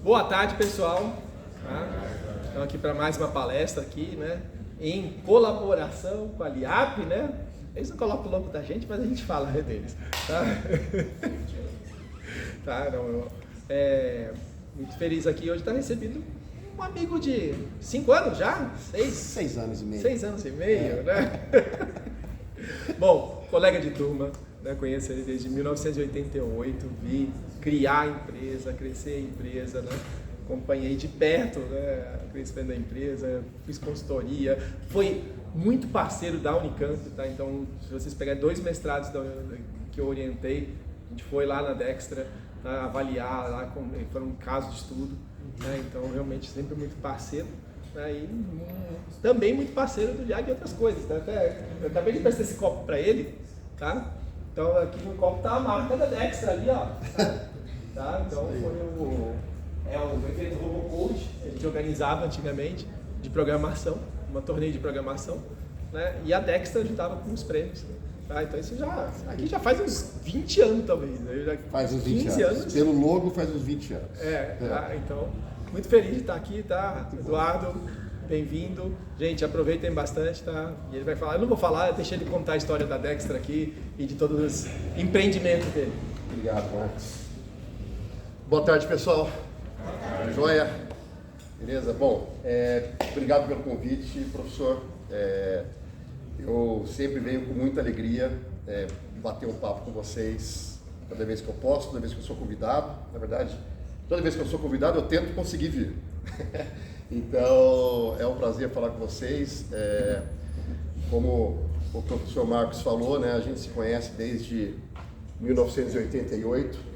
Boa tarde, pessoal. Estamos aqui para mais uma palestra aqui, né? Em colaboração com a LIAP, né? Eles não colocam o logo da gente, mas a gente fala deles. Tá? Muito feliz aqui hoje estar recebendo um amigo de 5 anos já? 6 anos e meio. 6 anos e meio, né? Bom, colega de turma, né? Conheço ele desde 1988, vi criar a empresa, crescer a empresa, né? Acompanhei de perto, né, o crescimento da empresa, fiz consultoria, foi muito parceiro da Unicamp, tá? Então, se vocês pegarem 2 mestrados que eu orientei, a gente foi lá na Dextra, tá? Avaliar, lá foram casos de estudo, né? Então realmente sempre muito parceiro, né? E também muito parceiro do Iago e outras coisas, tá? Eu acabei de prestar esse copo para ele, tá? Então aqui no copo tá a marca da Dextra ali, ó, tá? Então foi o evento RoboCode que a gente organizava antigamente, de programação, uma torneio de programação, né? E a Dextra ajudava com os prêmios. Tá? Então isso aqui já faz uns 20 anos talvez, né? Faz uns 20 anos. Pelo logo faz uns 20 anos. Tá? Então, muito feliz de estar aqui, tá? Eduardo, bem-vindo. Gente, aproveitem bastante, tá? E ele vai falar, eu não vou falar, eu deixei ele contar a história da Dextra aqui e de todos os empreendimentos dele. Obrigado, Marcos. Boa tarde, pessoal. Joia? Beleza? Bom, obrigado pelo convite, professor. Eu sempre venho com muita alegria bater um papo com vocês toda vez que eu posso, toda vez que eu sou convidado. Na verdade, toda vez que eu sou convidado, eu tento conseguir vir. Então, é um prazer falar com vocês. Como o professor Marcos falou, né, a gente se conhece desde 1988.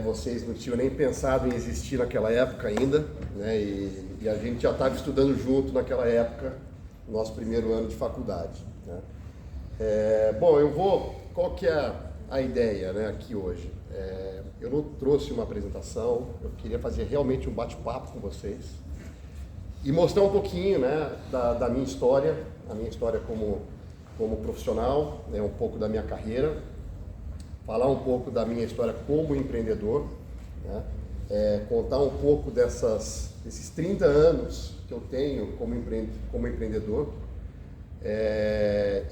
Vocês não tinham nem pensado em existir naquela época ainda, né? E a gente já estava estudando junto naquela época, nosso primeiro ano de faculdade, né? Qual que é a ideia, né, aqui hoje? Eu não trouxe uma apresentação, eu queria fazer realmente um bate-papo com vocês e mostrar um pouquinho, né, da minha história, a minha história como profissional, né, um pouco da minha carreira, falar um pouco da minha história como empreendedor, né? Contar um pouco desses 30 anos que eu tenho como empreendedor,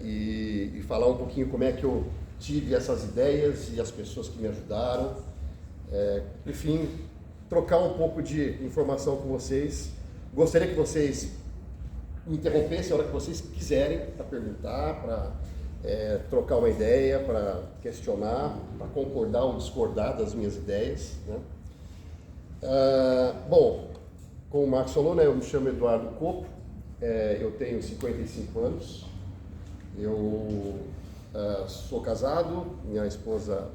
e falar um pouquinho como é que eu tive essas ideias e as pessoas que me ajudaram, enfim, trocar um pouco de informação com vocês. Gostaria que vocês me interrompessem a hora que vocês quiserem para perguntar, para trocar uma ideia, para questionar, para concordar ou discordar das minhas ideias, né? Bom, como o Marcos falou, né, eu me chamo Eduardo Copo, eu tenho 55 anos, eu sou casado, minha esposa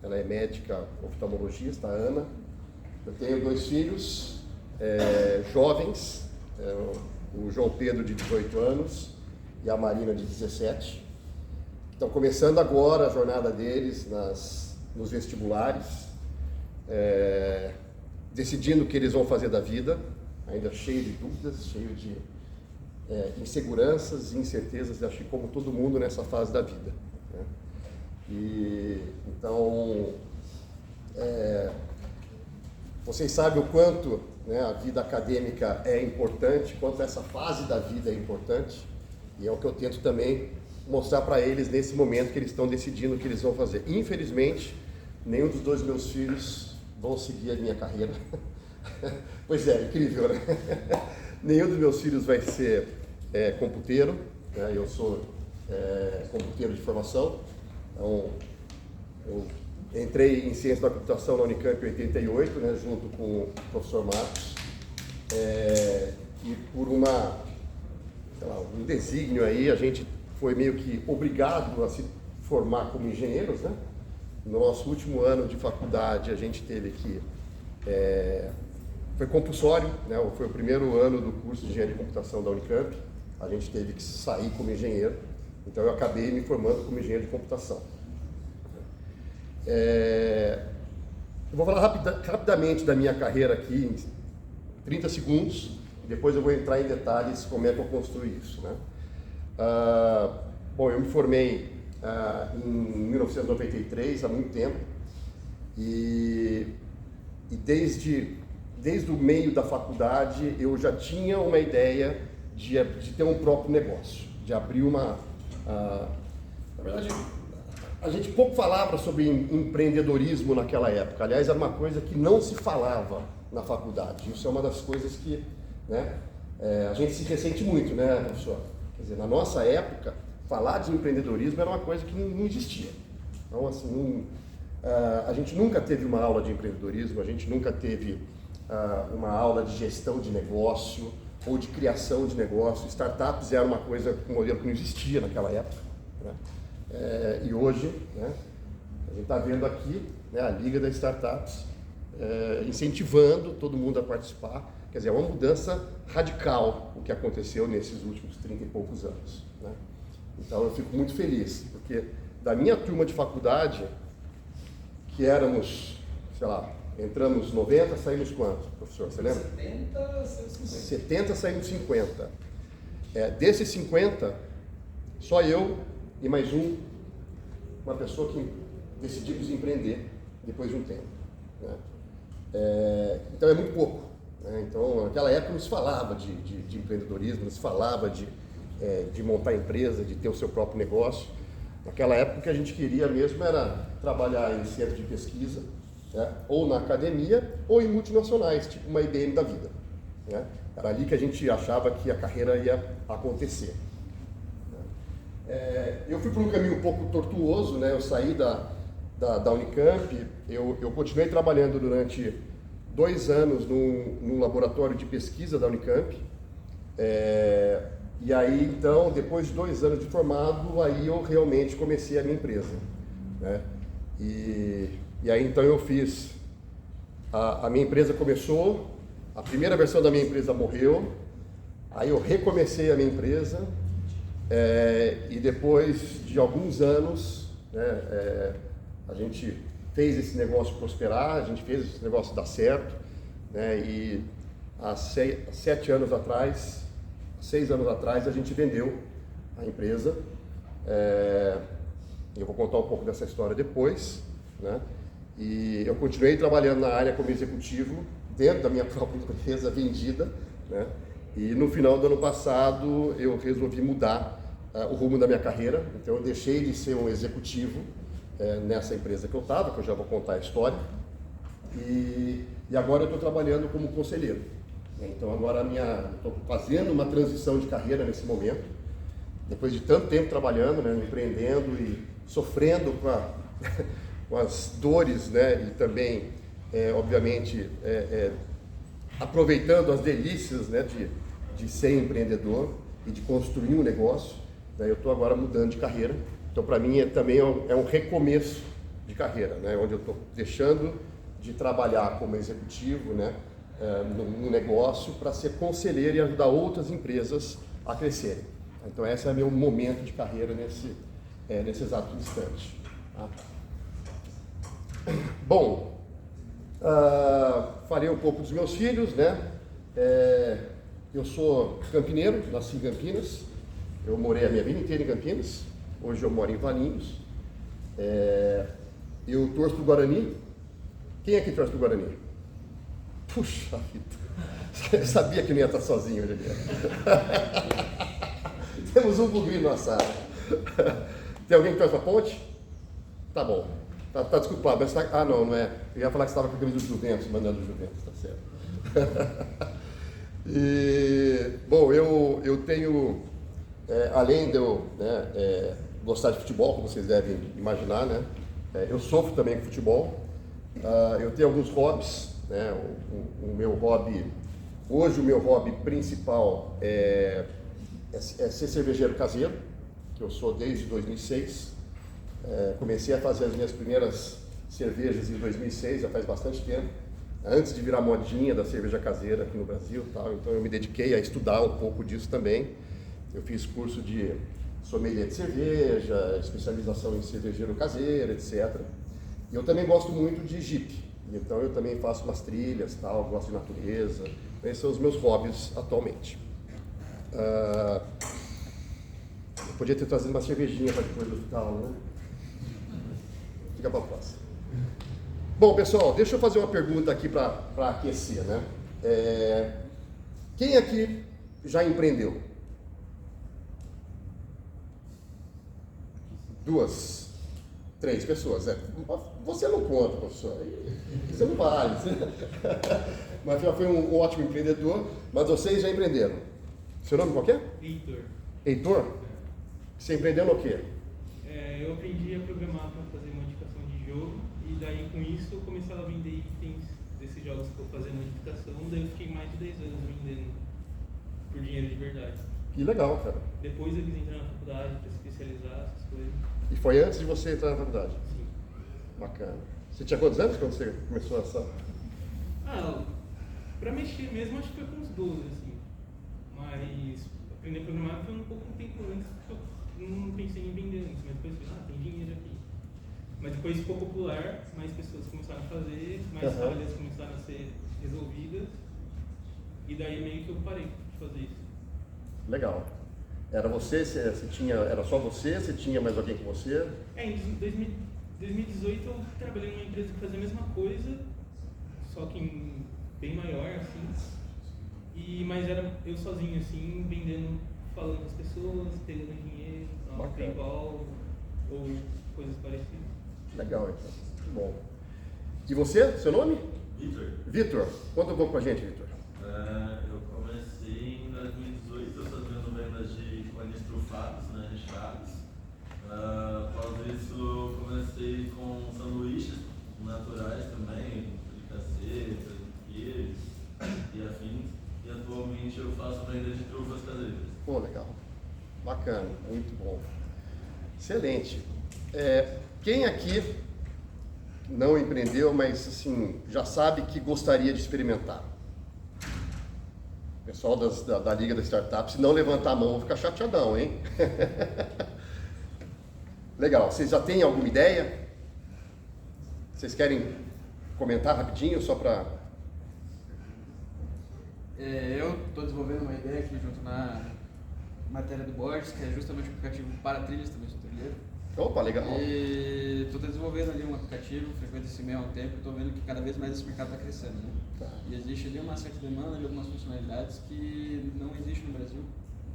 ela é médica oftalmologista, a Ana. Eu tenho 2 filhos jovens, o João Pedro de 18 anos e a Marina de 17. Estão começando agora a jornada deles nos vestibulares, decidindo o que eles vão fazer da vida, ainda cheio de dúvidas, cheio de inseguranças e incertezas, acho que como todo mundo nessa fase da vida, né? Então, vocês sabem o quanto, né, a vida acadêmica é importante, quanto essa fase da vida é importante, e é o que eu tento também mostrar para eles nesse momento que eles estão decidindo o que eles vão fazer. Infelizmente, nenhum dos 2 meus filhos vão seguir a minha carreira. Pois é, incrível, né? Nenhum dos meus filhos vai ser computeiro, né? Eu sou computeiro de formação, então eu entrei em ciência da computação na Unicamp em 88, né, junto com o professor Marcos, e por um desígnio aí, a gente foi meio que obrigado a se formar como engenheiros, né? No nosso último ano de faculdade, a gente teve que... foi compulsório, né? Foi o primeiro ano do curso de engenharia de computação da Unicamp, a gente teve que sair como engenheiro, então eu acabei me formando como engenheiro de computação. Eu vou falar rapidamente da minha carreira aqui, em 30 segundos, e depois eu vou entrar em detalhes como é que eu construí isso, né? Bom, eu me formei em 1993, há muito tempo, e e desde o meio da faculdade eu já tinha uma ideia de ter um próprio negócio, de abrir uma... na verdade, a gente pouco falava sobre empreendedorismo naquela época. Aliás, era uma coisa que não se falava na faculdade. Isso é uma das coisas que, né, a gente se ressente muito, né, professor? Quer dizer, na nossa época, falar de empreendedorismo era uma coisa que não existia. Então, assim, a gente nunca teve uma aula de empreendedorismo, a gente nunca teve uma aula de gestão de negócio ou de criação de negócio. Startups era uma coisa, um modelo que não existia naquela época, né? E hoje, né, a gente está vendo aqui, né, a Liga das Startups incentivando todo mundo a participar. Quer dizer, é uma mudança radical o que aconteceu nesses últimos 30 e poucos anos, né? Então eu fico muito feliz, porque da minha turma de faculdade, que éramos, sei lá, entramos 90, saímos quanto, professor? Você lembra? 70, saímos 50. 70, saímos 50. Desses 50, só eu e mais uma pessoa que decidimos empreender depois de um tempo, né? Então é muito pouco, né? Então, naquela época não se falava de empreendedorismo, não se falava de montar empresa, de ter o seu próprio negócio. Naquela época o que a gente queria mesmo era trabalhar em centro de pesquisa, né? Ou na academia, ou em multinacionais, tipo uma IBM da vida, né? Era ali que a gente achava que a carreira ia acontecer. Eu fui por um caminho um pouco tortuoso, né? Eu saí da Unicamp, eu continuei trabalhando durante 2 anos num laboratório de pesquisa da Unicamp, e aí então, depois de 2 anos de formado, aí eu realmente comecei a minha empresa, né? E aí então eu fiz, a minha empresa começou, a primeira versão da minha empresa morreu, aí eu recomecei a minha empresa, e depois de alguns anos, né, a gente fez esse negócio prosperar, a gente fez esse negócio dar certo, né, e há 6 anos atrás, a gente vendeu a empresa. Eu vou contar um pouco dessa história depois, né, e eu continuei trabalhando na área como executivo, dentro da minha própria empresa vendida, né, e no final do ano passado eu resolvi mudar o rumo da minha carreira. Então eu deixei de ser um executivo nessa empresa que eu estava, que eu já vou contar a história, e agora eu estou trabalhando como conselheiro. Então agora estou fazendo uma transição de carreira nesse momento, depois de tanto tempo trabalhando, né, empreendendo e sofrendo com as dores, né, e também, obviamente, aproveitando as delícias, né, de ser empreendedor e de construir um negócio, né? Eu estou agora mudando de carreira. Então, para mim, também é um recomeço de carreira, né? Onde eu estou deixando de trabalhar como executivo, né, num negócio, para ser conselheiro e ajudar outras empresas a crescerem. Então, esse é meu momento de carreira nesse exato instante, tá? Bom, falei um pouco dos meus filhos, né? Eu sou campineiro, nasci em Campinas, eu morei a minha vida inteira em Campinas, hoje eu moro em Valinhos. Eu torço pro Guarani. Quem aqui torce pro Guarani? Puxa vida, eu sabia que não ia estar sozinho hoje aqui. Temos um bugrino na sala. Tem alguém que torce pra Ponte? Tá bom, tá desculpado, mas não é. Eu ia falar que você estava com a camisa do Juventus, mandando o Juventus, tá certo. Bom, eu tenho, além de eu, né, gostar de futebol, como vocês devem imaginar, né, eu sofro também com futebol. Eu tenho alguns hobbies, né, o meu hobby, hoje o meu hobby principal é ser cervejeiro caseiro, que eu sou desde 2006. Comecei a fazer as minhas primeiras cervejas em 2006, já faz bastante tempo, antes de virar modinha da cerveja caseira aqui no Brasil, tal. Então eu me dediquei a estudar um pouco disso também. Eu fiz curso de sommelier de cerveja, especialização em cervejeiro caseiro, etc. E eu também gosto muito de Jeep, então eu também faço umas trilhas, tal, gosto de natureza. Esses são os meus hobbies atualmente. Eu podia ter trazido uma cervejinha para depois do hospital, né? Fica para a próxima. Bom, pessoal, deixa eu fazer uma pergunta aqui para aquecer, né? Quem aqui já empreendeu? 2, 3 pessoas. Você não conta, professor. Você não vale. Mas já foi um ótimo empreendedor. Mas vocês já empreenderam. Seu nome qual que é? Heitor. Heitor? Você empreendeu no quê? Eu aprendi a programar para fazer modificação de jogo e daí com isso eu comecei a vender itens desses jogos que eu fazia modificação, daí eu fiquei mais de 10 anos vendendo por dinheiro de verdade. Que legal, cara. Depois eu quis entrar na faculdade para especializar essas coisas. E foi antes de você entrar na faculdade? Sim. Bacana. Você tinha quantos anos quando você começou essa? Para mexer mesmo acho que foi com uns 12, assim. Mas aprender a programar foi um pouco um tempo antes, porque eu não pensei em vender antes, mas depois eu falei, tem dinheiro aqui. Mas depois ficou popular, mais pessoas começaram a fazer, mais falhas começaram a ser resolvidas, e daí meio que eu parei de fazer isso. Legal. Era você tinha, era só você tinha mais alguém com você? Em 2018 eu trabalhei numa empresa que fazia a mesma coisa, só que bem maior, assim. Mas era eu sozinho, assim, vendendo, falando com as pessoas, pegando dinheiro, PayPal ou coisas parecidas. Legal, então. Muito bom. E você? Seu nome? Vitor. Vitor. Conta um pouco pra gente, Vitor. Eu comecei em 2018 fazendo vendas de cones trufados, né, recheados. Após isso, comecei com sanduíches naturais também, fricassê, queijo e afins. E atualmente eu faço venda de trufas caseiras. Pô, legal. Bacana, muito bom. Excelente. Quem aqui não empreendeu, mas assim, já sabe que gostaria de experimentar? Pessoal da Liga das Startups, se não levantar a mão, vou ficar chateadão, hein? Legal. Vocês já têm alguma ideia? Vocês querem comentar rapidinho, só para... Eu estou desenvolvendo uma ideia aqui junto na matéria do Borges, que é justamente um aplicativo para trilhas, também sou trilheiro. Opa, legal. E estou desenvolvendo ali um aplicativo, frequento esse meio há um tempo, e estou vendo que cada vez mais esse mercado está crescendo, né? Tá. E existe ali uma certa demanda de algumas funcionalidades que não existe no Brasil,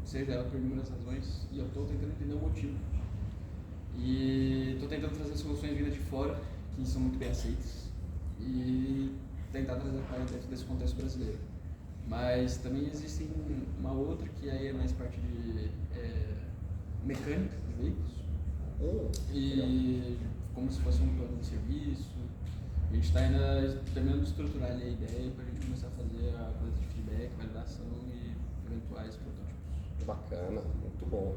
seja ela por inúmeras razões, e eu estou tentando entender o motivo. E estou tentando trazer soluções vindas de fora, que são muito bem aceitas, e tentar trazer para dentro desse contexto brasileiro. Mas também existe uma outra que aí é mais parte de mecânica de veículos. E como se fosse um plano de serviço. A gente está ainda terminando de estruturar ali a ideia para a gente começar a fazer a coleta de feedback, validação e eventuais protótipos. Bacana, muito bom.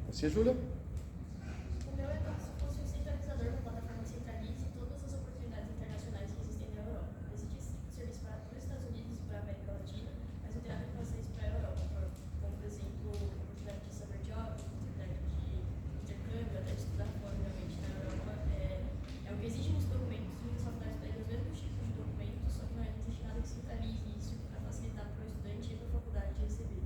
Você, Júlia? O meu é como se fosse um centralizador da plataforma que centralize todas as oportunidades internacionais que existem na Europa. Existe serviço para os Estados Unidos e para a América Latina, mas eu tenho aplicações para a Europa, como por exemplo, oportunidade de summer job, oportunidade de intercâmbio, até de estudar fora realmente na Europa. É o que existe nos documentos, muitas faculdades pedem os mesmos tipos de documentos, só que não existe nada que centralize isso para facilitar para o estudante e para a faculdade receber.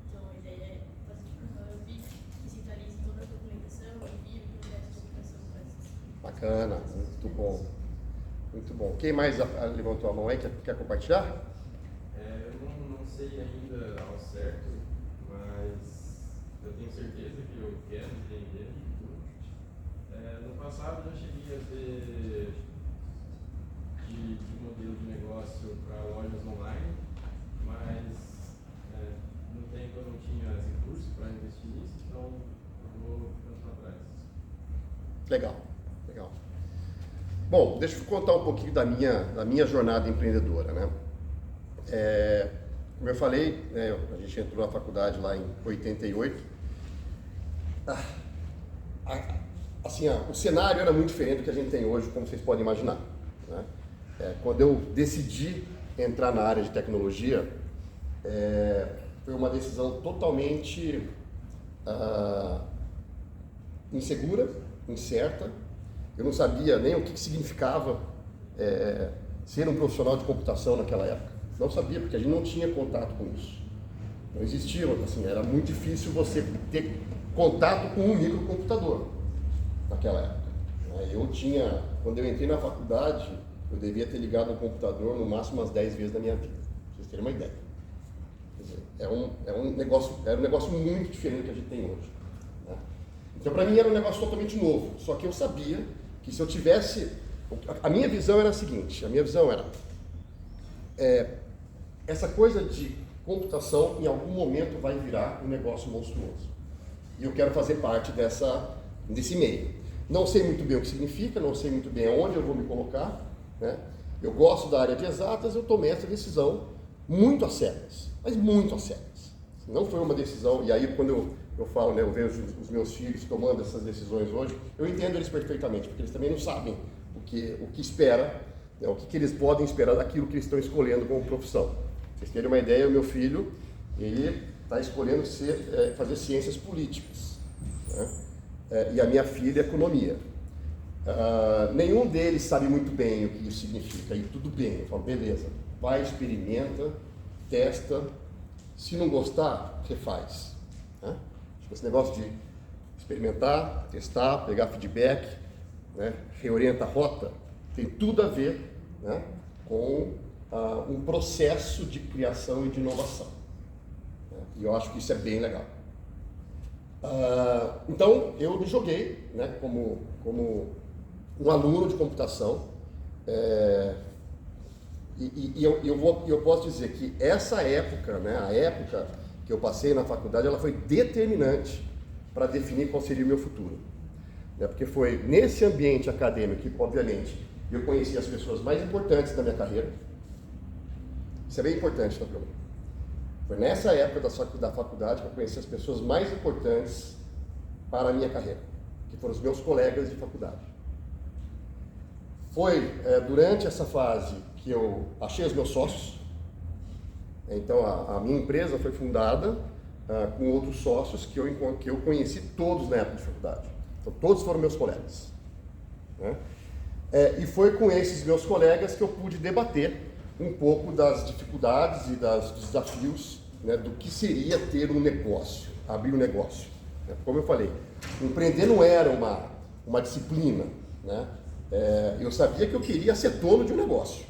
Então a ideia é fazer tipo um hub que centralize toda a documentação, envio, projetos de publicação para esses. Bacana, muito bom. Muito bom. Quem mais levantou a mão aí? Quer compartilhar? Eu não sei ainda ao certo, mas eu tenho certeza que eu quero empreender. No passado eu já cheguei a ver de modelo de negócio para lojas online, mas no tempo eu não tinha recursos para investir nisso, então eu vou ficando para trás. Legal, legal. Bom, deixa eu contar um pouquinho da minha jornada empreendedora, né? Como eu falei, né, a gente entrou na faculdade lá em 88. O cenário era muito diferente do que a gente tem hoje, como vocês podem imaginar, né? Quando eu decidi entrar na área de tecnologia, foi uma decisão totalmente insegura, incerta. Eu não sabia nem o que significava ser um profissional de computação naquela época. Não sabia, porque a gente não tinha contato com isso. Não existia, assim, era muito difícil você ter contato com um microcomputador naquela época. Quando eu entrei na faculdade, eu devia ter ligado o computador no máximo umas 10 vezes na minha vida, pra vocês terem uma ideia. Quer dizer, era um negócio muito diferente do que a gente tem hoje, né? Então, para mim, era um negócio totalmente novo, só que eu sabia que se eu tivesse... A minha visão era a seguinte, essa coisa de computação, em algum momento, vai virar um negócio monstruoso. E eu quero fazer parte desse meio. Não sei muito bem o que significa, não sei muito bem aonde eu vou me colocar, né? Eu gosto da área de exatas, eu tomei essa decisão muito a cegas, mas muito a cegas. Não foi uma decisão, e aí quando eu falo, né, eu vejo os meus filhos tomando essas decisões hoje, eu entendo eles perfeitamente, porque eles também não sabem o que espera, né, o que eles podem esperar daquilo que eles estão escolhendo como profissão. Pra vocês terem uma ideia, o meu filho, ele está escolhendo fazer ciências políticas, né? E a minha filha, economia. Nenhum deles sabe muito bem o que isso significa, e tudo bem, eu falo, beleza, vai, experimenta, testa, se não gostar, refaz, né? Esse negócio de experimentar, testar, pegar feedback, né, reorienta a rota, tem tudo a ver, né, com um processo de criação e de inovação, né? E eu acho que isso é bem legal. Então, eu me joguei, né, como um aluno de computação, eu posso dizer que essa época, né, a época que eu passei na faculdade, ela foi determinante para definir qual seria o meu futuro, né, porque foi nesse ambiente acadêmico que, obviamente, eu conheci as pessoas mais importantes da minha carreira. Isso é bem importante, tá, para mim. Foi nessa época da faculdade que eu conheci as pessoas mais importantes para a minha carreira, que foram os meus colegas de faculdade. Foi durante essa fase que eu achei os meus sócios. Então, a minha empresa foi fundada com outros sócios que eu conheci todos na época de faculdade. Então, todos foram meus colegas, né? E foi com esses meus colegas que eu pude debater um pouco das dificuldades e dos desafios, né, do que seria ter um negócio, abrir um negócio. Como eu falei, empreender não era uma disciplina, né? Eu sabia que eu queria ser dono de um negócio.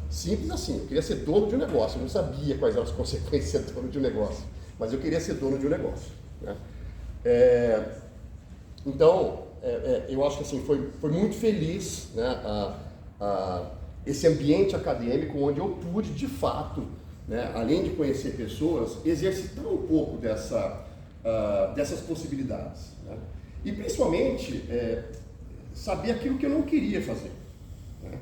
Simples assim, eu queria ser dono de um negócio, eu não sabia quais eram as consequências de ser dono de um negócio, mas eu queria ser dono de um negócio, né? Então, eu acho que assim, foi muito feliz, né, esse ambiente acadêmico onde eu pude, de fato, né, além de conhecer pessoas, exercitar um pouco dessas possibilidades, né? E principalmente saber aquilo que eu não queria fazer, né?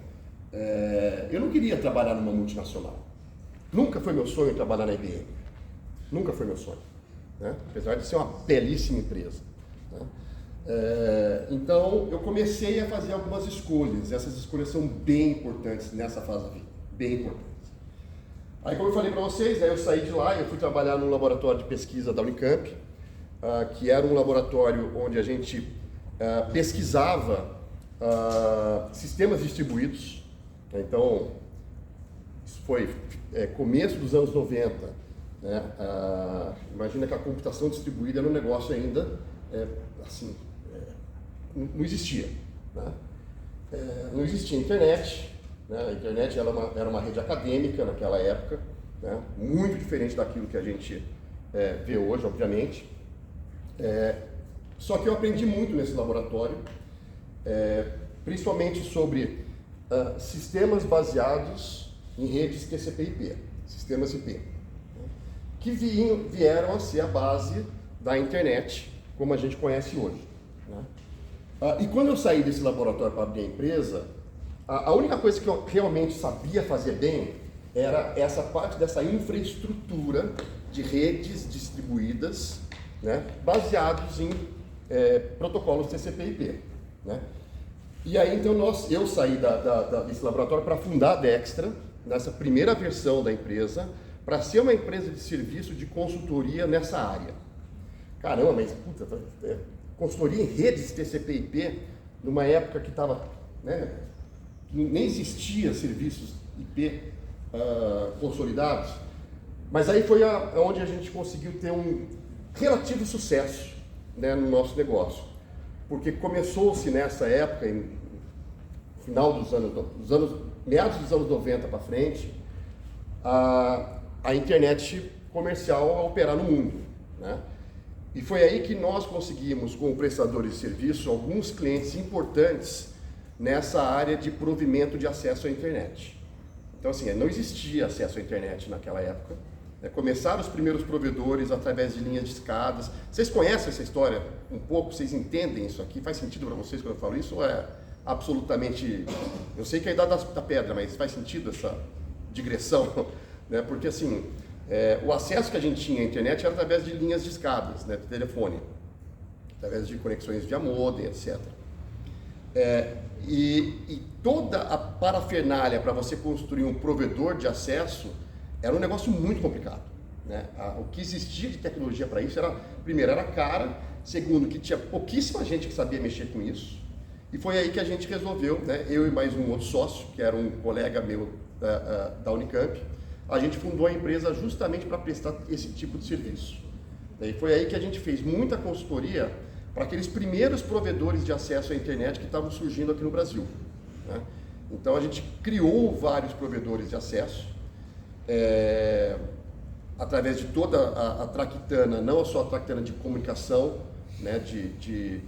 Eu não queria trabalhar numa multinacional. Nunca foi meu sonho trabalhar na IBM. Nunca foi meu sonho, né? Apesar de ser uma belíssima empresa, né? Então eu comecei a fazer algumas escolhas. Essas escolhas são bem importantes nessa fase da vida, bem importantes. Aí, como eu falei para vocês, eu saí de lá e eu fui trabalhar num laboratório de pesquisa da Unicamp, que era um laboratório onde a gente pesquisava sistemas distribuídos. Então, isso foi começo dos anos 90, né? Imagina que a computação distribuída era um negócio ainda, assim, não existia, né? Não existia internet, né? A internet era uma rede acadêmica naquela época, né? Muito diferente daquilo que a gente vê hoje, obviamente. Só que eu aprendi muito nesse laboratório, principalmente sobre sistemas baseados em redes TCP/IP, sistemas IP, que vieram a ser a base da internet, como a gente conhece hoje, né? E quando eu saí desse laboratório para abrir a empresa, a única coisa que eu realmente sabia fazer bem era essa parte dessa infraestrutura de redes distribuídas, né, baseados em protocolos TCP/IP, né? E aí então eu saí desse laboratório para fundar a Dextra, nessa primeira versão da empresa, para ser uma empresa de serviço de consultoria nessa área. Caramba, mas puta, consultoria em redes TCP/IP, numa época que estava, né, nem existia serviços IP consolidados, mas aí foi onde a gente conseguiu ter um relativo sucesso, né, no nosso negócio, porque começou-se nessa época, final meados dos anos 90 para frente, a internet comercial a operar no mundo, né? E foi aí que nós conseguimos, como prestadores de serviço, alguns clientes importantes nessa área de provimento de acesso à internet. Então, assim, não existia acesso à internet naquela época. Começaram os primeiros provedores através de linhas de escadas. Vocês conhecem essa história um pouco? Vocês entendem isso aqui? Faz sentido para vocês quando eu falo isso? Ou é absolutamente... Eu sei que é a idade da pedra, mas faz sentido essa digressão? Né? Porque, assim, o acesso que a gente tinha à internet era através de linhas de escadas, né, de telefone, através de conexões via modem, etc. E toda a parafernália para você construir um provedor de acesso era um negócio muito complicado, né? O que existia de tecnologia para isso era, primeiro, era cara, segundo, que tinha pouquíssima gente que sabia mexer com isso, e foi aí que a gente resolveu, né, eu e mais um outro sócio, que era um colega meu da Unicamp, a gente fundou a empresa justamente para prestar esse tipo de serviço. E foi aí que a gente fez muita consultoria para aqueles primeiros provedores de acesso à internet que estavam surgindo aqui no Brasil, né? Então a gente criou vários provedores de acesso, através de toda a traquitana, não só a traquitana de comunicação, né, de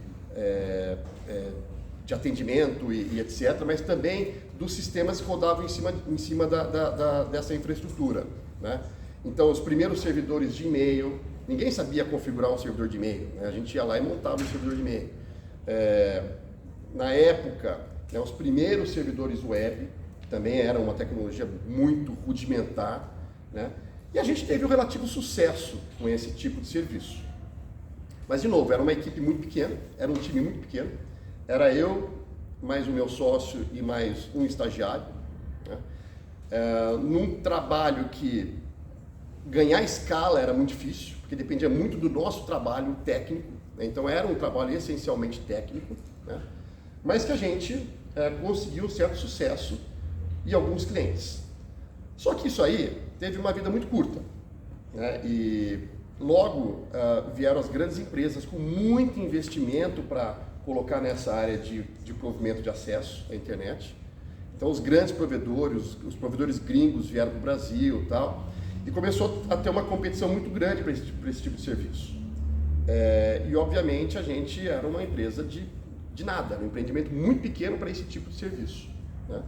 atendimento e etc., mas também dos sistemas que rodavam em cima dessa infraestrutura, né? Então, os primeiros servidores de e-mail, ninguém sabia configurar um servidor de e-mail, né? A gente ia lá e montava um servidor de e-mail. Na época, né, os primeiros servidores web, que também era uma tecnologia muito rudimentar, né? E a gente teve um relativo sucesso com esse tipo de serviço. Mas, de novo, era uma equipe muito pequena, era um time muito pequeno. Era eu, mais o meu sócio e mais um estagiário, né? Num trabalho que ganhar escala era muito difícil, porque dependia muito do nosso trabalho técnico, né? Então era um trabalho essencialmente técnico, né? Mas que a gente conseguiu um certo sucesso e alguns clientes. Só que isso aí teve uma vida muito curta, né? E logo vieram as grandes empresas com muito investimento para colocar nessa área de provimento de acesso à internet. Então os grandes provedores, os provedores gringos vieram para o Brasil e tal, e começou a ter uma competição muito grande para esse tipo de serviço. E obviamente a gente era uma empresa de nada, um empreendimento muito pequeno para esse tipo de serviço, né?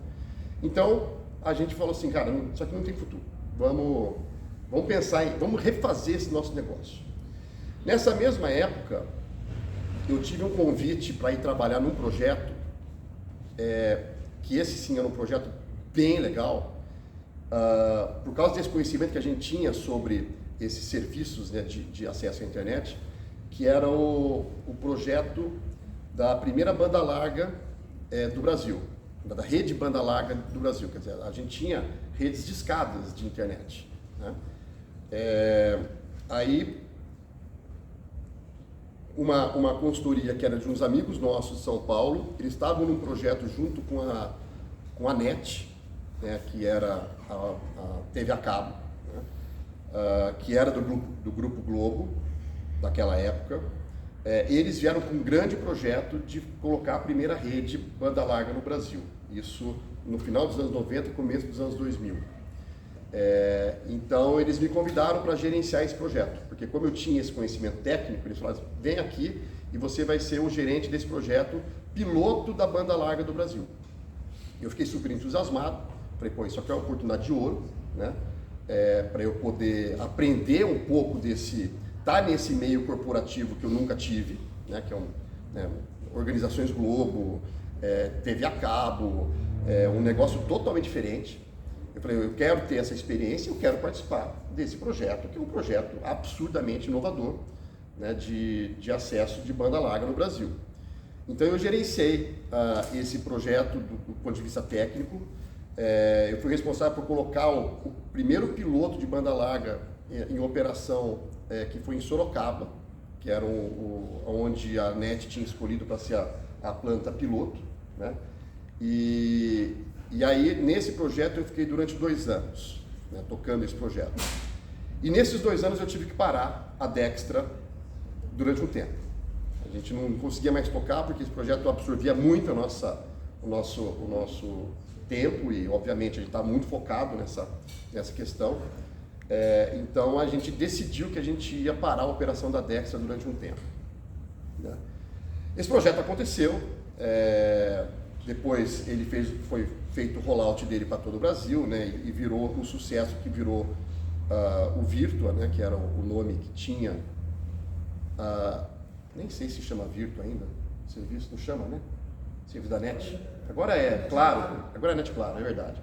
Então a gente falou assim, cara, isso aqui não tem futuro, vamos pensar vamos refazer esse nosso negócio. Nessa mesma época, eu tive um convite para ir trabalhar num projeto, que esse sim era um projeto bem legal, por causa desse conhecimento que a gente tinha sobre esses serviços, né, de acesso à internet, que era o projeto da primeira banda larga do Brasil, da rede banda larga do Brasil. Quer dizer, a gente tinha redes de escadas de internet, né? Aí uma consultoria que era de uns amigos nossos de São Paulo, eles estavam num projeto junto com a NET, né, que era a TV a cabo, né, que era do Grupo Globo, daquela época. Eles vieram com um grande projeto de colocar a primeira rede banda larga no Brasil. Isso no final dos anos 90 e começo dos anos 2000. Então eles me convidaram para gerenciar esse projeto, porque como eu tinha esse conhecimento técnico, eles falaram, vem aqui e você vai ser o gerente desse projeto piloto da banda larga do Brasil. Eu fiquei super entusiasmado, falei, pô, isso aqui é uma oportunidade de ouro, né? Para eu poder aprender um pouco tá nesse meio corporativo que eu nunca tive, né? Que é organizações Globo, TV a cabo, um negócio totalmente diferente. Eu falei, eu quero ter essa experiência, eu quero participar desse projeto, que é um projeto absurdamente inovador, né, de acesso de banda larga no Brasil. Então eu gerenciei esse projeto do ponto de vista técnico. Eu fui responsável por colocar o primeiro piloto de banda larga em operação, que foi em Sorocaba, que era onde a NET tinha escolhido para ser a planta piloto, né? E aí, nesse projeto, eu fiquei durante 2 anos, né, tocando esse projeto. E nesses 2 anos eu tive que parar a Dextra durante um tempo. A gente não conseguia mais tocar porque esse projeto absorvia muito a o nosso tempo e, obviamente, a gente está muito focado nessa questão. Então, a gente decidiu que a gente ia parar a operação da Dextra durante um tempo, né? Esse projeto aconteceu, depois ele foi feito o rollout dele para todo o Brasil, né? E virou o sucesso que virou o Virtua, né? Que era o nome que tinha, nem sei se chama Virtua ainda, o serviço não chama, né? Serviço da NET. Agora é Claro, agora é NET Claro, é verdade.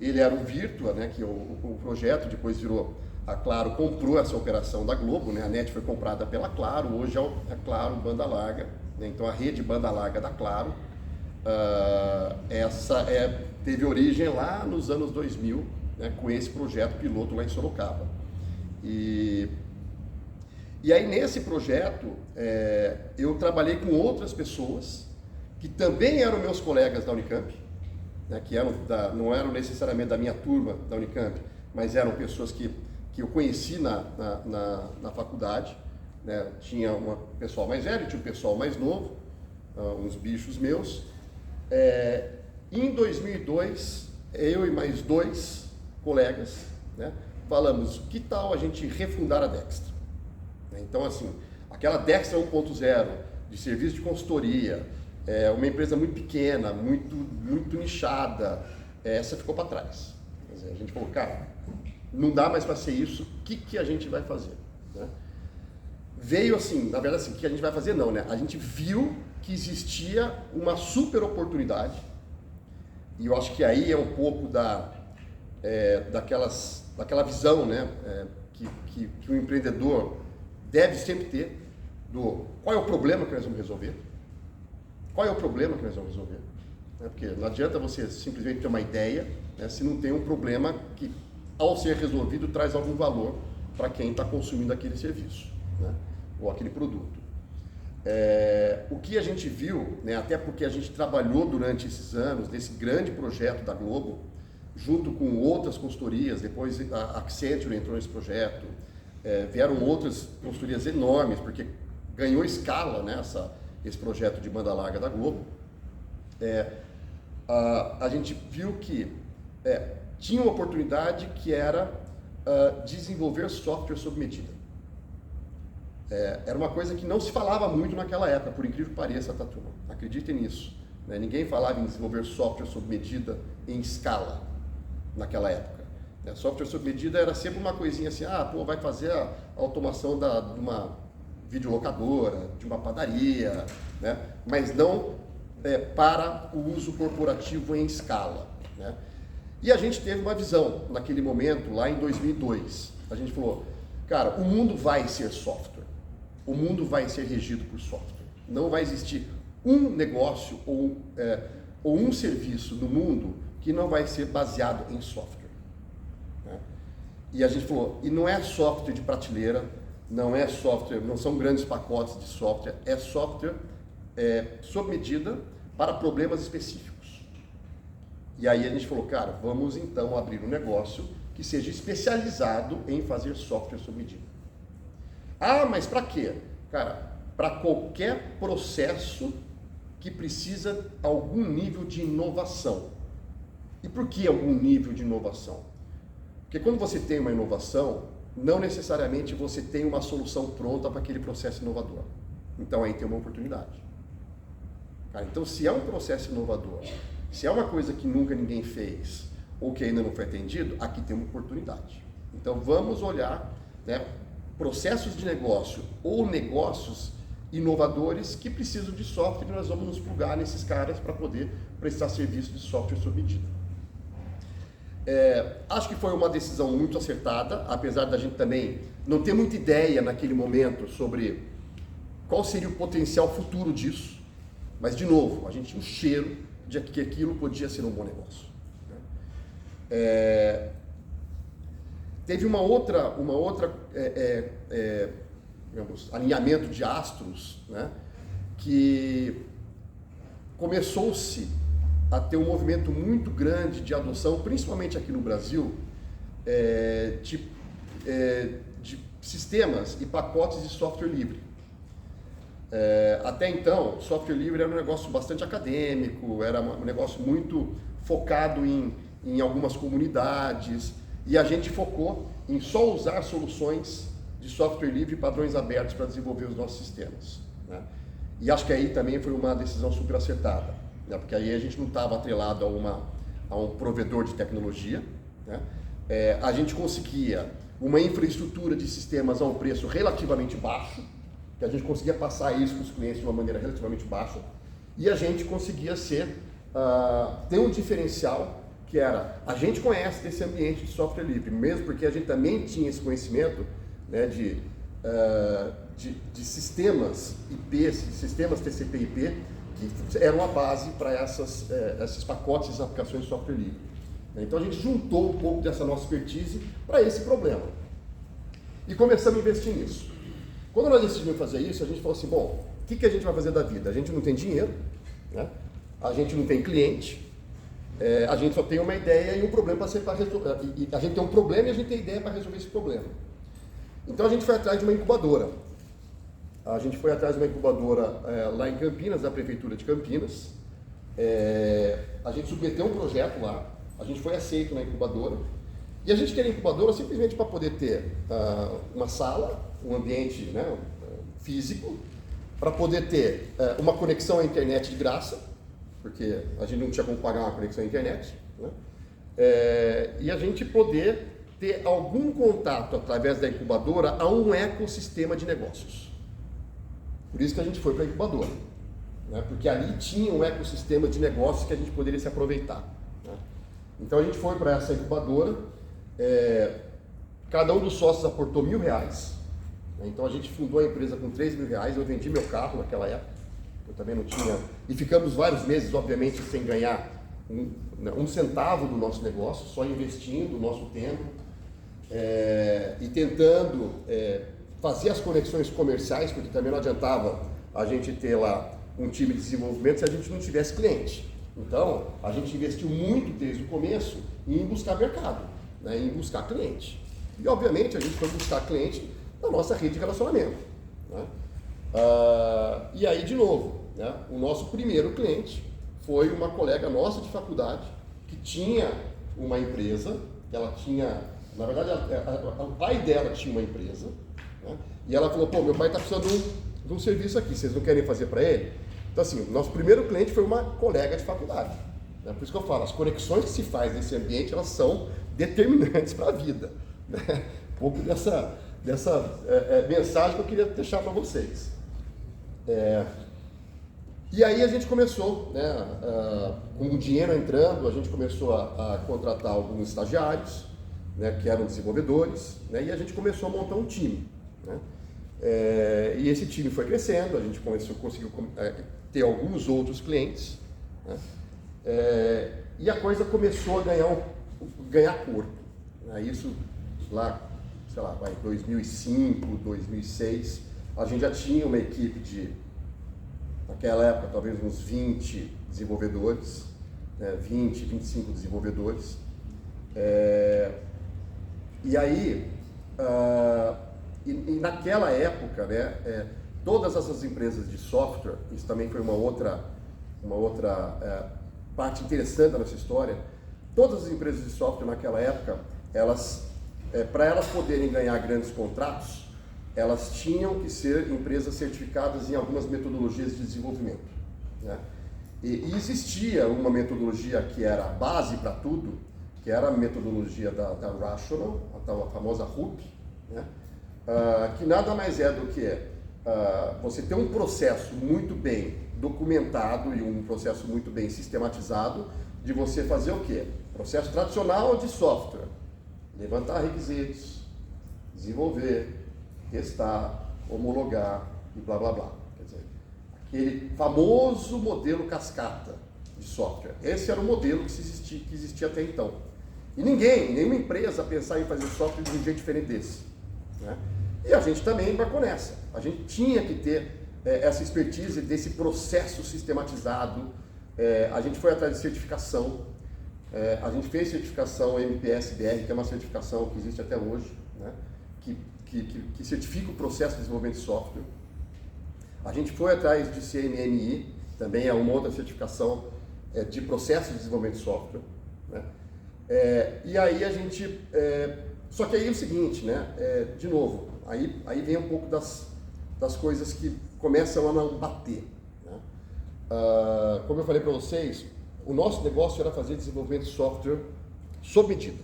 Ele era o Virtua, né? Que o projeto depois virou, a Claro comprou essa operação da Globo, né? A NET foi comprada pela Claro, hoje é Claro banda larga, né? Então a rede banda larga da Claro, teve origem lá nos anos 2000, né? Com esse projeto piloto lá em Sorocaba. E aí nesse projeto eu trabalhei com outras pessoas que também eram meus colegas da Unicamp, né? Que não eram necessariamente da minha turma da Unicamp, mas eram pessoas que eu conheci na faculdade, né? Tinha um pessoal mais velho, tinha um pessoal mais novo, uns bichos meus. Em 2002, eu e mais 2 colegas, né? Falamos, que tal a gente refundar a Dextra? Então, assim, aquela Dextra 1.0 de serviço de consultoria, uma empresa muito pequena, muito nichada, essa ficou para trás. Quer dizer, a gente falou, cara, não dá mais para ser isso, o que a gente vai fazer? Né? Veio assim, na verdade, assim, o que a gente vai fazer não, né? A gente viu que existia uma super oportunidade, e eu acho que aí é um pouco daquela visão, né? Que o empreendedor deve sempre ter, do qual é o problema que nós vamos resolver, qual é o problema que nós vamos resolver, né? Porque não adianta você simplesmente ter uma ideia, né, se não tem um problema que, ao ser resolvido, traz algum valor para quem está consumindo aquele serviço, né, ou aquele produto. O que a gente viu, né, até porque a gente trabalhou durante esses anos nesse grande projeto da Globo, junto com outras consultorias, depois a Accenture entrou nesse projeto, vieram outras consultorias enormes, porque ganhou escala, né, esse projeto de banda larga da Globo. A gente viu que tinha uma oportunidade que era desenvolver software sob medida. Era uma coisa que não se falava muito naquela época, por incrível que pareça, tá, turma? Acreditem nisso, né? Ninguém falava em desenvolver software sob medida em escala naquela época. Software sob medida era sempre uma coisinha assim, vai fazer a automação de uma videolocadora, de uma padaria, né? Mas não para o uso corporativo em escala, né? E a gente teve uma visão naquele momento, lá em 2002. A gente falou, cara, o mundo vai ser software, o mundo vai ser regido por software. Não vai existir um negócio ou um serviço no mundo que não vai ser baseado em software, né? E a gente falou, e não é software de prateleira, não é software, não são grandes pacotes de software, é software sob medida para problemas específicos. E aí a gente falou, cara, vamos então abrir um negócio que seja especializado em fazer software sob medida. Mas para quê? Cara, para qualquer processo que precisa de algum nível de inovação. E por que algum nível de inovação? Porque quando você tem uma inovação, não necessariamente você tem uma solução pronta para aquele processo inovador. Então aí tem uma oportunidade. Cara, então se é um processo inovador, se é uma coisa que nunca ninguém fez ou que ainda não foi atendido, aqui tem uma oportunidade. Então vamos olhar, né, processos de negócio ou negócios inovadores que precisam de software e nós vamos nos plugar nesses caras para poder prestar serviço de software sob medida. Acho que foi uma decisão muito acertada, apesar da gente também não ter muita ideia naquele momento sobre qual seria o potencial futuro disso, mas de novo, a gente tinha um cheiro de que aquilo podia ser um bom negócio. Teve uma outra digamos, alinhamento de astros, né, que começou-se a ter um movimento muito grande de adoção, principalmente aqui no Brasil, de sistemas e pacotes de software livre. Até então, software livre era um negócio bastante acadêmico, era um negócio muito focado em algumas comunidades, e a gente focou em só usar soluções de software livre e padrões abertos para desenvolver os nossos sistemas, né? E acho que aí também foi uma decisão super acertada, né? Porque aí a gente não estava atrelado a um provedor de tecnologia, né? A gente conseguia uma infraestrutura de sistemas a um preço relativamente baixo, que a gente conseguia passar isso para os clientes de uma maneira relativamente baixa, e a gente conseguia ter um diferencial que era, a gente conhece desse ambiente de software livre, mesmo porque a gente também tinha esse conhecimento, né, de sistemas IP, sistemas TCP/IP, que eram a base para esses pacotes, essas aplicações de software livre. Então a gente juntou um pouco dessa nossa expertise para esse problema e começamos a investir nisso. Quando nós decidimos fazer isso, a gente falou assim, bom, o que a gente vai fazer da vida? A gente não tem dinheiro, né? A gente não tem cliente, a gente só tem uma ideia e um problema para resolver. A gente tem um problema e a gente tem ideia para resolver esse problema. Então a gente foi atrás de uma incubadora. A gente foi atrás de uma incubadora lá em Campinas, da Prefeitura de Campinas. A gente submeteu um projeto lá, a gente foi aceito na incubadora. E a gente queria incubadora simplesmente para poder ter uma sala, um ambiente, né, físico, para poder ter uma conexão à internet de graça, porque a gente não tinha como pagar uma conexão à internet, né? E a gente poder ter algum contato através da incubadora a um ecossistema de negócios. Por isso que a gente foi para a incubadora, né? Porque ali tinha um ecossistema de negócios que a gente poderia se aproveitar, né? Então a gente foi para essa incubadora, cada um dos sócios aportou R$1.000, né? Então a gente fundou a empresa com R$3.000, eu vendi meu carro naquela época, eu também não tinha, e ficamos vários meses, obviamente, sem ganhar um centavo do nosso negócio, só investindo o nosso tempo, e tentando fazer as conexões comerciais, porque também não adiantava a gente ter lá um time de desenvolvimento se a gente não tivesse cliente. Então, a gente investiu muito desde o começo em buscar mercado, né, em buscar cliente. E, obviamente, a gente foi buscar cliente na nossa rede de relacionamento, né? E aí, de novo, né, o nosso primeiro cliente foi uma colega nossa de faculdade que tinha uma empresa, que ela tinha, na verdade, o pai dela tinha uma empresa, né, e ela falou, pô, meu pai está precisando de um serviço aqui, vocês não querem fazer para ele? Então, assim, o nosso primeiro cliente foi uma colega de faculdade, né? Por isso que eu falo, as conexões que se faz nesse ambiente, elas são determinantes para a vida, né? Um pouco dessa mensagem que eu queria deixar para vocês. E aí a gente começou, né, com o dinheiro entrando, a gente começou a contratar alguns estagiários, né, que eram desenvolvedores, né, e a gente começou a montar um time, né? E esse time foi crescendo, a gente conseguiu ter alguns outros clientes, né, e a coisa começou a ganhar corpo, né? Isso lá, sei lá, 2005, 2006, a gente já tinha uma equipe de, naquela época, talvez uns 20 desenvolvedores, né, 20, 25 desenvolvedores. E aí, e naquela época, né, todas essas empresas de software, isso também foi uma outra parte interessante da nossa história, todas as empresas de software naquela época, para elas poderem ganhar grandes contratos, elas tinham que ser empresas certificadas em algumas metodologias de desenvolvimento, né? E existia uma metodologia que era a base para tudo, que era a metodologia da Rational, a famosa RUP, né? Que nada mais é do que você ter um processo muito bem documentado e um processo muito bem sistematizado de você fazer o quê? Processo tradicional de software, levantar requisitos, desenvolver, testar, homologar e blá blá blá. Quer dizer, aquele famoso modelo cascata de software. Esse era o modelo que existia até então. E nenhuma empresa pensava em fazer software de um jeito diferente desse, né? E a gente também embarcou nessa. A gente tinha que ter essa expertise desse processo sistematizado. A gente foi atrás de certificação. A gente fez certificação MPS-BR, que é uma certificação que existe até hoje, né? Que certifica o processo de desenvolvimento de software. A gente foi atrás de CNMI, também é uma outra certificação de processo de desenvolvimento de software, né? E aí a gente... só que aí é o seguinte, né? De novo, aí vem um pouco das coisas que começam a não bater, né? Como eu falei para vocês, o nosso negócio era fazer desenvolvimento de software sob medida,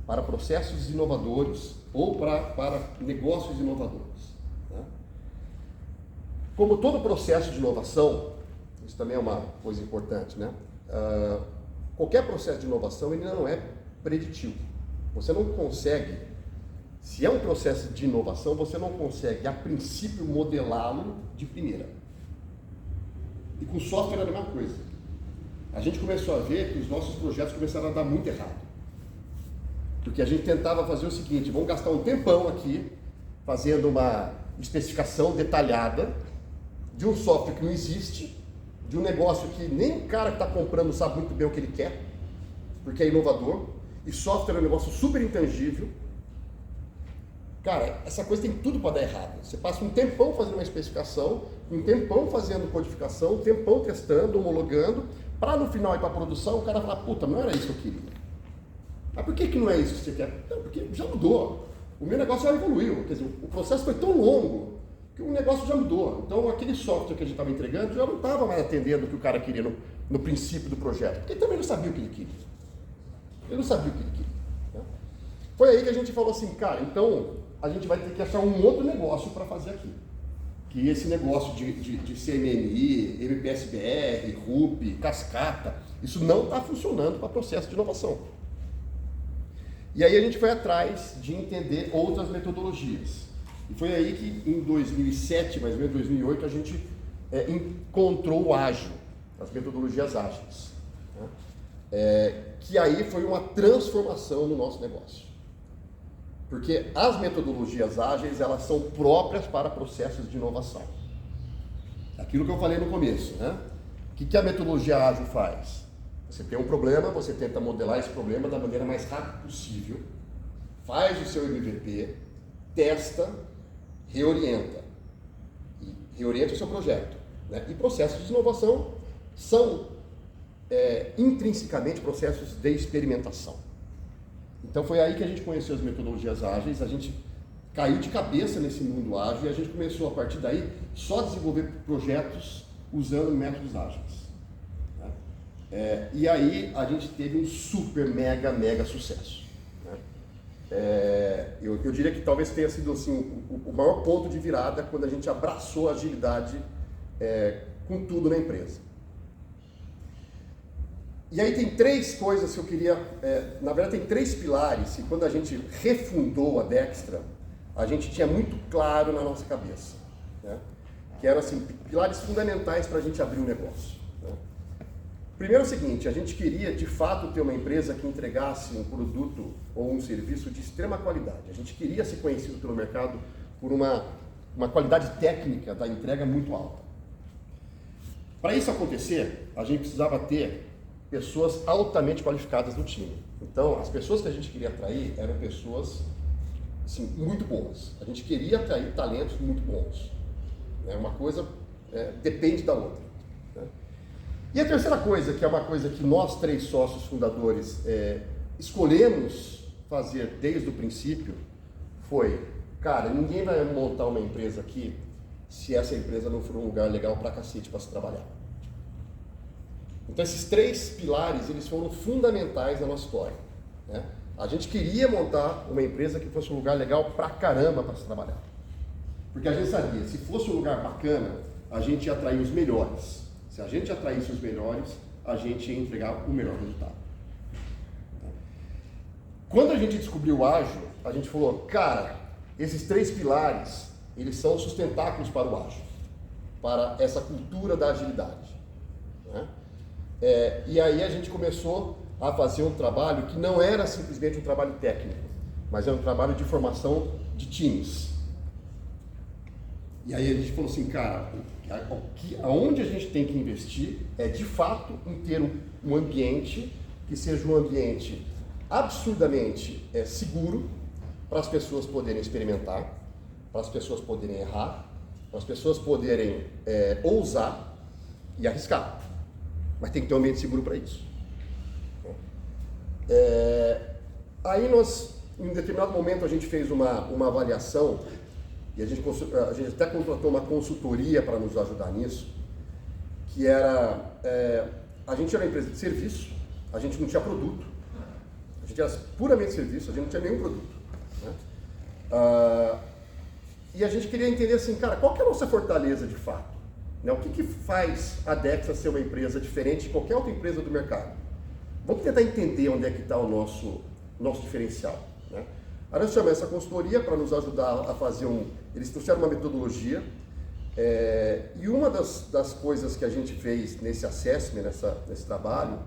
para processos inovadores ou para negócios inovadores, né? Como todo processo de inovação, isso também é uma coisa importante, né? Qualquer processo de inovação ele não é preditivo. Você não consegue, se é um processo de inovação, você não consegue, a princípio, modelá-lo de primeira. E com software é a mesma coisa. A gente começou a ver que os nossos projetos começaram a dar muito errado. Porque a gente tentava fazer o seguinte, vamos gastar um tempão aqui, fazendo uma especificação detalhada de um software que não existe, de um negócio que nem o cara que está comprando sabe muito bem o que ele quer, porque é inovador, e software é um negócio super intangível. Cara, essa coisa tem tudo para dar errado. Você passa um tempão fazendo uma especificação, um tempão fazendo codificação, um tempão testando, homologando, para no final ir para a produção, o cara falar, puta, não era isso que eu queria. Mas por que não é isso que você quer? Não, porque já mudou. O meu negócio já evoluiu. Quer dizer, o processo foi tão longo que o negócio já mudou. Então, aquele software que a gente estava entregando já não estava mais atendendo o que o cara queria no princípio do projeto. Porque ele também não sabia o que ele queria. Ele não sabia o que ele queria, né? Foi aí que a gente falou assim, cara, então a gente vai ter que achar um outro negócio para fazer aqui. Que esse negócio de CMMI, MPSBR, RUP, cascata, isso não está funcionando para processo de inovação. E aí a gente foi atrás de entender outras metodologias. E foi aí que em 2007, mais ou menos 2008, a gente encontrou o ágil, as metodologias ágeis, né? Que aí foi uma transformação no nosso negócio. Porque as metodologias ágeis, elas são próprias para processos de inovação. Aquilo que eu falei no começo, né? O que a metodologia ágil faz? Você tem um problema, você tenta modelar esse problema da maneira mais rápida possível, faz o seu MVP, testa, reorienta. E reorienta o seu projeto, né? E processos de inovação são intrinsecamente processos de experimentação. Então foi aí que a gente conheceu as metodologias ágeis, a gente caiu de cabeça nesse mundo ágil e a gente começou a partir daí só a desenvolver projetos usando métodos ágeis, né? E aí a gente teve um super, mega sucesso, né? Eu diria que talvez tenha sido assim, o maior ponto de virada quando a gente abraçou a agilidade com tudo na empresa. E aí tem três coisas que eu queria, na verdade tem três pilares, e quando a gente refundou a Dextra, a gente tinha muito claro na nossa cabeça, né? Que eram assim, pilares fundamentais para a gente abrir um negócio, né? Primeiro é o seguinte, a gente queria de fato ter uma empresa que entregasse um produto ou um serviço de extrema qualidade. A gente queria ser conhecido pelo mercado por uma qualidade técnica da entrega muito alta. Para isso acontecer, a gente precisava ter pessoas altamente qualificadas no time. Então, as pessoas que a gente queria atrair eram pessoas assim, muito boas. A gente queria atrair talentos muito bons. Uma coisa depende da outra, né? E a terceira coisa, que é uma coisa que nós três sócios fundadores escolhemos fazer desde o princípio, foi, cara, ninguém vai montar uma empresa aqui se essa empresa não for um lugar legal pra cacete para se trabalhar. Então esses três pilares, eles foram fundamentais na nossa história, né? A gente queria montar uma empresa que fosse um lugar legal pra caramba para se trabalhar. Porque a gente sabia, se fosse um lugar bacana, a gente ia atrair os melhores. Se a gente atraísse os melhores, a gente ia entregar o melhor resultado. Quando a gente descobriu o ágil, a gente falou, cara, esses três pilares, eles são sustentáculos para o ágil, para essa cultura da agilidade, né? E aí a gente começou a fazer um trabalho que não era simplesmente um trabalho técnico, mas era um trabalho de formação de times. E aí a gente falou assim, cara, aonde a gente tem que investir é de fato em ter um ambiente que seja um ambiente absurdamente seguro para as pessoas poderem experimentar, para as pessoas poderem errar, para as pessoas poderem ousar e arriscar, mas tem que ter um ambiente seguro para isso. Aí nós, em determinado momento, a gente fez uma avaliação e a gente até contratou uma consultoria para nos ajudar nisso, que era, a gente era uma empresa de serviço, a gente não tinha produto, a gente era puramente serviço, a gente não tinha nenhum produto, né? E a gente queria entender assim, cara, qual que é a nossa fortaleza de fato? Né? O que faz a Dextra ser uma empresa diferente de qualquer outra empresa do mercado? Vamos tentar entender onde é que está o nosso diferencial, né? Aí nós chamamos essa consultoria para nos ajudar a fazer eles trouxeram uma metodologia, e uma das coisas que a gente fez nesse assessment, nesse trabalho,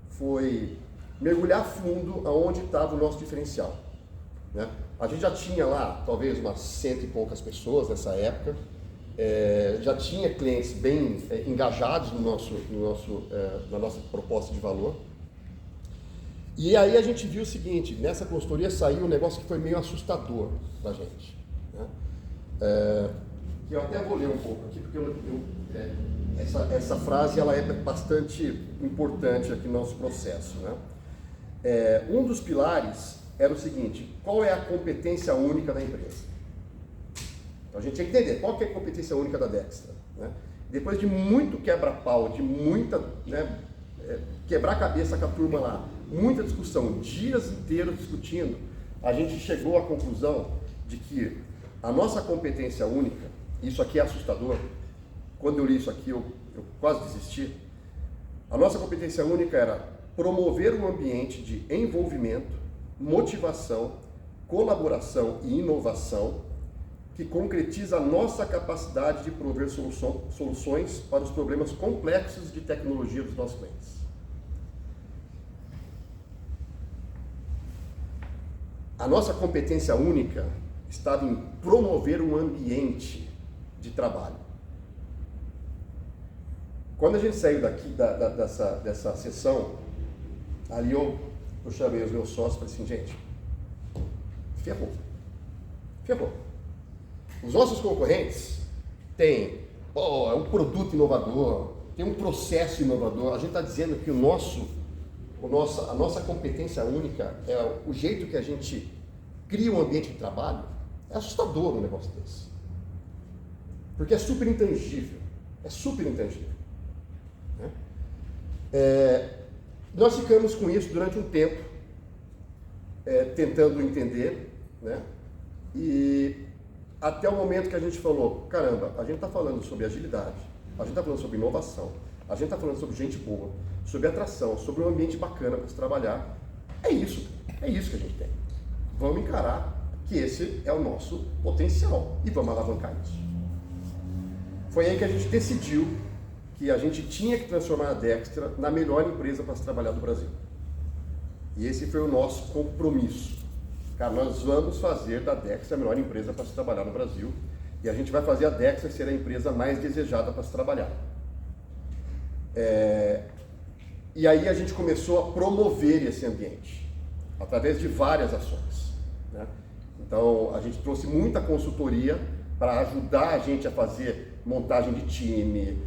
foi mergulhar fundo aonde estava o nosso diferencial, né? A gente já tinha lá, talvez umas 100 e poucas pessoas nessa época, já tinha clientes bem engajados na nossa proposta de valor. E aí a gente viu o seguinte, nessa consultoria saiu um negócio que foi meio assustador para a gente, né? Eu até vou ler um pouco aqui, porque essa frase ela é bastante importante aqui no nosso processo, né? Um dos pilares era o seguinte: qual é a competência única da empresa? Então a gente tinha que entender qual que é a competência única da Dextra, né? Depois de muito quebra-pau, de muita, né, quebrar a cabeça com a turma lá, muita discussão, dias inteiros discutindo, a gente chegou à conclusão de que a nossa competência única, isso aqui é assustador, quando eu li isso aqui eu quase desisti, a nossa competência única era promover um ambiente de envolvimento, motivação, colaboração e inovação que concretiza a nossa capacidade de prover soluções para os problemas complexos de tecnologia dos nossos clientes. A nossa competência única estava em promover um ambiente de trabalho. Quando a gente saiu daqui dessa sessão, ali eu chamei os meus sócios e falei assim, gente, ferrou. Os nossos concorrentes têm um produto inovador, tem um processo inovador. A gente está dizendo que a nossa competência única é o jeito que a gente cria um ambiente de trabalho. É assustador um negócio desse, porque é super intangível, né? Nós ficamos com isso durante um tempo, tentando entender, né? E até o momento que a gente falou, caramba, a gente está falando sobre agilidade, a gente está falando sobre inovação, a gente está falando sobre gente boa, sobre atração, sobre um ambiente bacana para se trabalhar. É isso que a gente tem. Vamos encarar que esse é o nosso potencial e vamos alavancar isso. Foi aí que a gente decidiu que a gente tinha que transformar a Dextra na melhor empresa para se trabalhar do Brasil. E esse foi o nosso compromisso. Cara, nós vamos fazer da Dextra a melhor empresa para se trabalhar no Brasil e a gente vai fazer a Dextra ser a empresa mais desejada para se trabalhar. E aí a gente começou a promover esse ambiente através de várias ações, né? Então a gente trouxe muita consultoria para ajudar a gente a fazer montagem de time,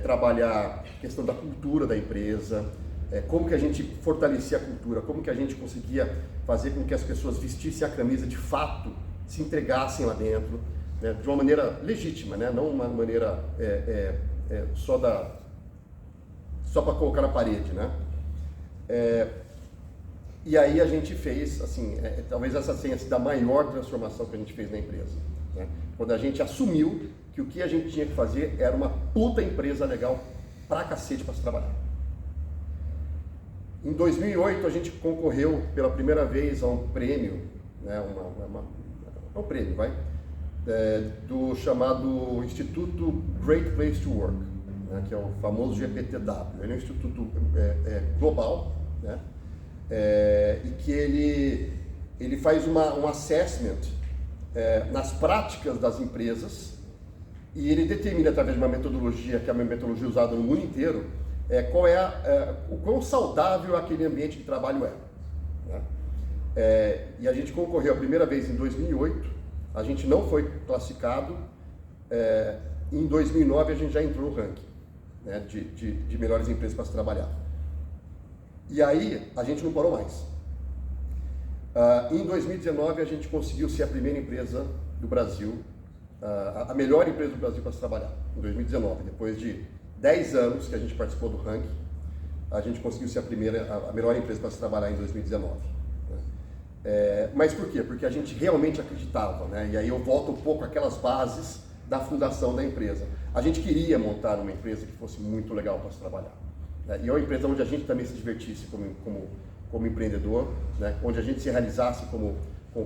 trabalhar a questão da cultura da empresa, como que a gente fortalecia a cultura, como que a gente conseguia fazer com que as pessoas vestissem a camisa de fato, se entregassem lá dentro, né, de uma maneira legítima, né, não uma maneira só para colocar na parede, né? E aí a gente fez, assim, talvez essa tenha sido a maior transformação que a gente fez na empresa, né? Quando a gente assumiu que o que a gente tinha que fazer era uma puta empresa legal pra cacete para se trabalhar. Em 2008 a gente concorreu pela primeira vez a um prêmio, né, um prêmio, do chamado Instituto Great Place to Work, né, que é o famoso GPTW. Ele é um instituto global, né, e que ele faz um assessment nas práticas das empresas e ele determina através de uma metodologia, que é uma metodologia usada no mundo inteiro, o quão saudável aquele ambiente de trabalho é, né? E a gente concorreu a primeira vez em 2008, a gente não foi classificado em 2009 a gente já entrou no ranking, né, de melhores empresas para se trabalhar. E aí a gente não parou mais. Em 2019 a gente conseguiu ser a primeira empresa do Brasil, a melhor empresa do Brasil para se trabalhar, em 2019. Depois de 10 anos que a gente participou do ranking, a gente conseguiu ser a melhor empresa para se trabalhar em 2019. Mas por quê? Porque a gente realmente acreditava, né? E aí eu volto um pouco àquelas bases da fundação da empresa. A gente queria montar uma empresa que fosse muito legal para se trabalhar, né? E é uma empresa onde a gente também se divertisse como empreendedor, né? Onde a gente se realizasse como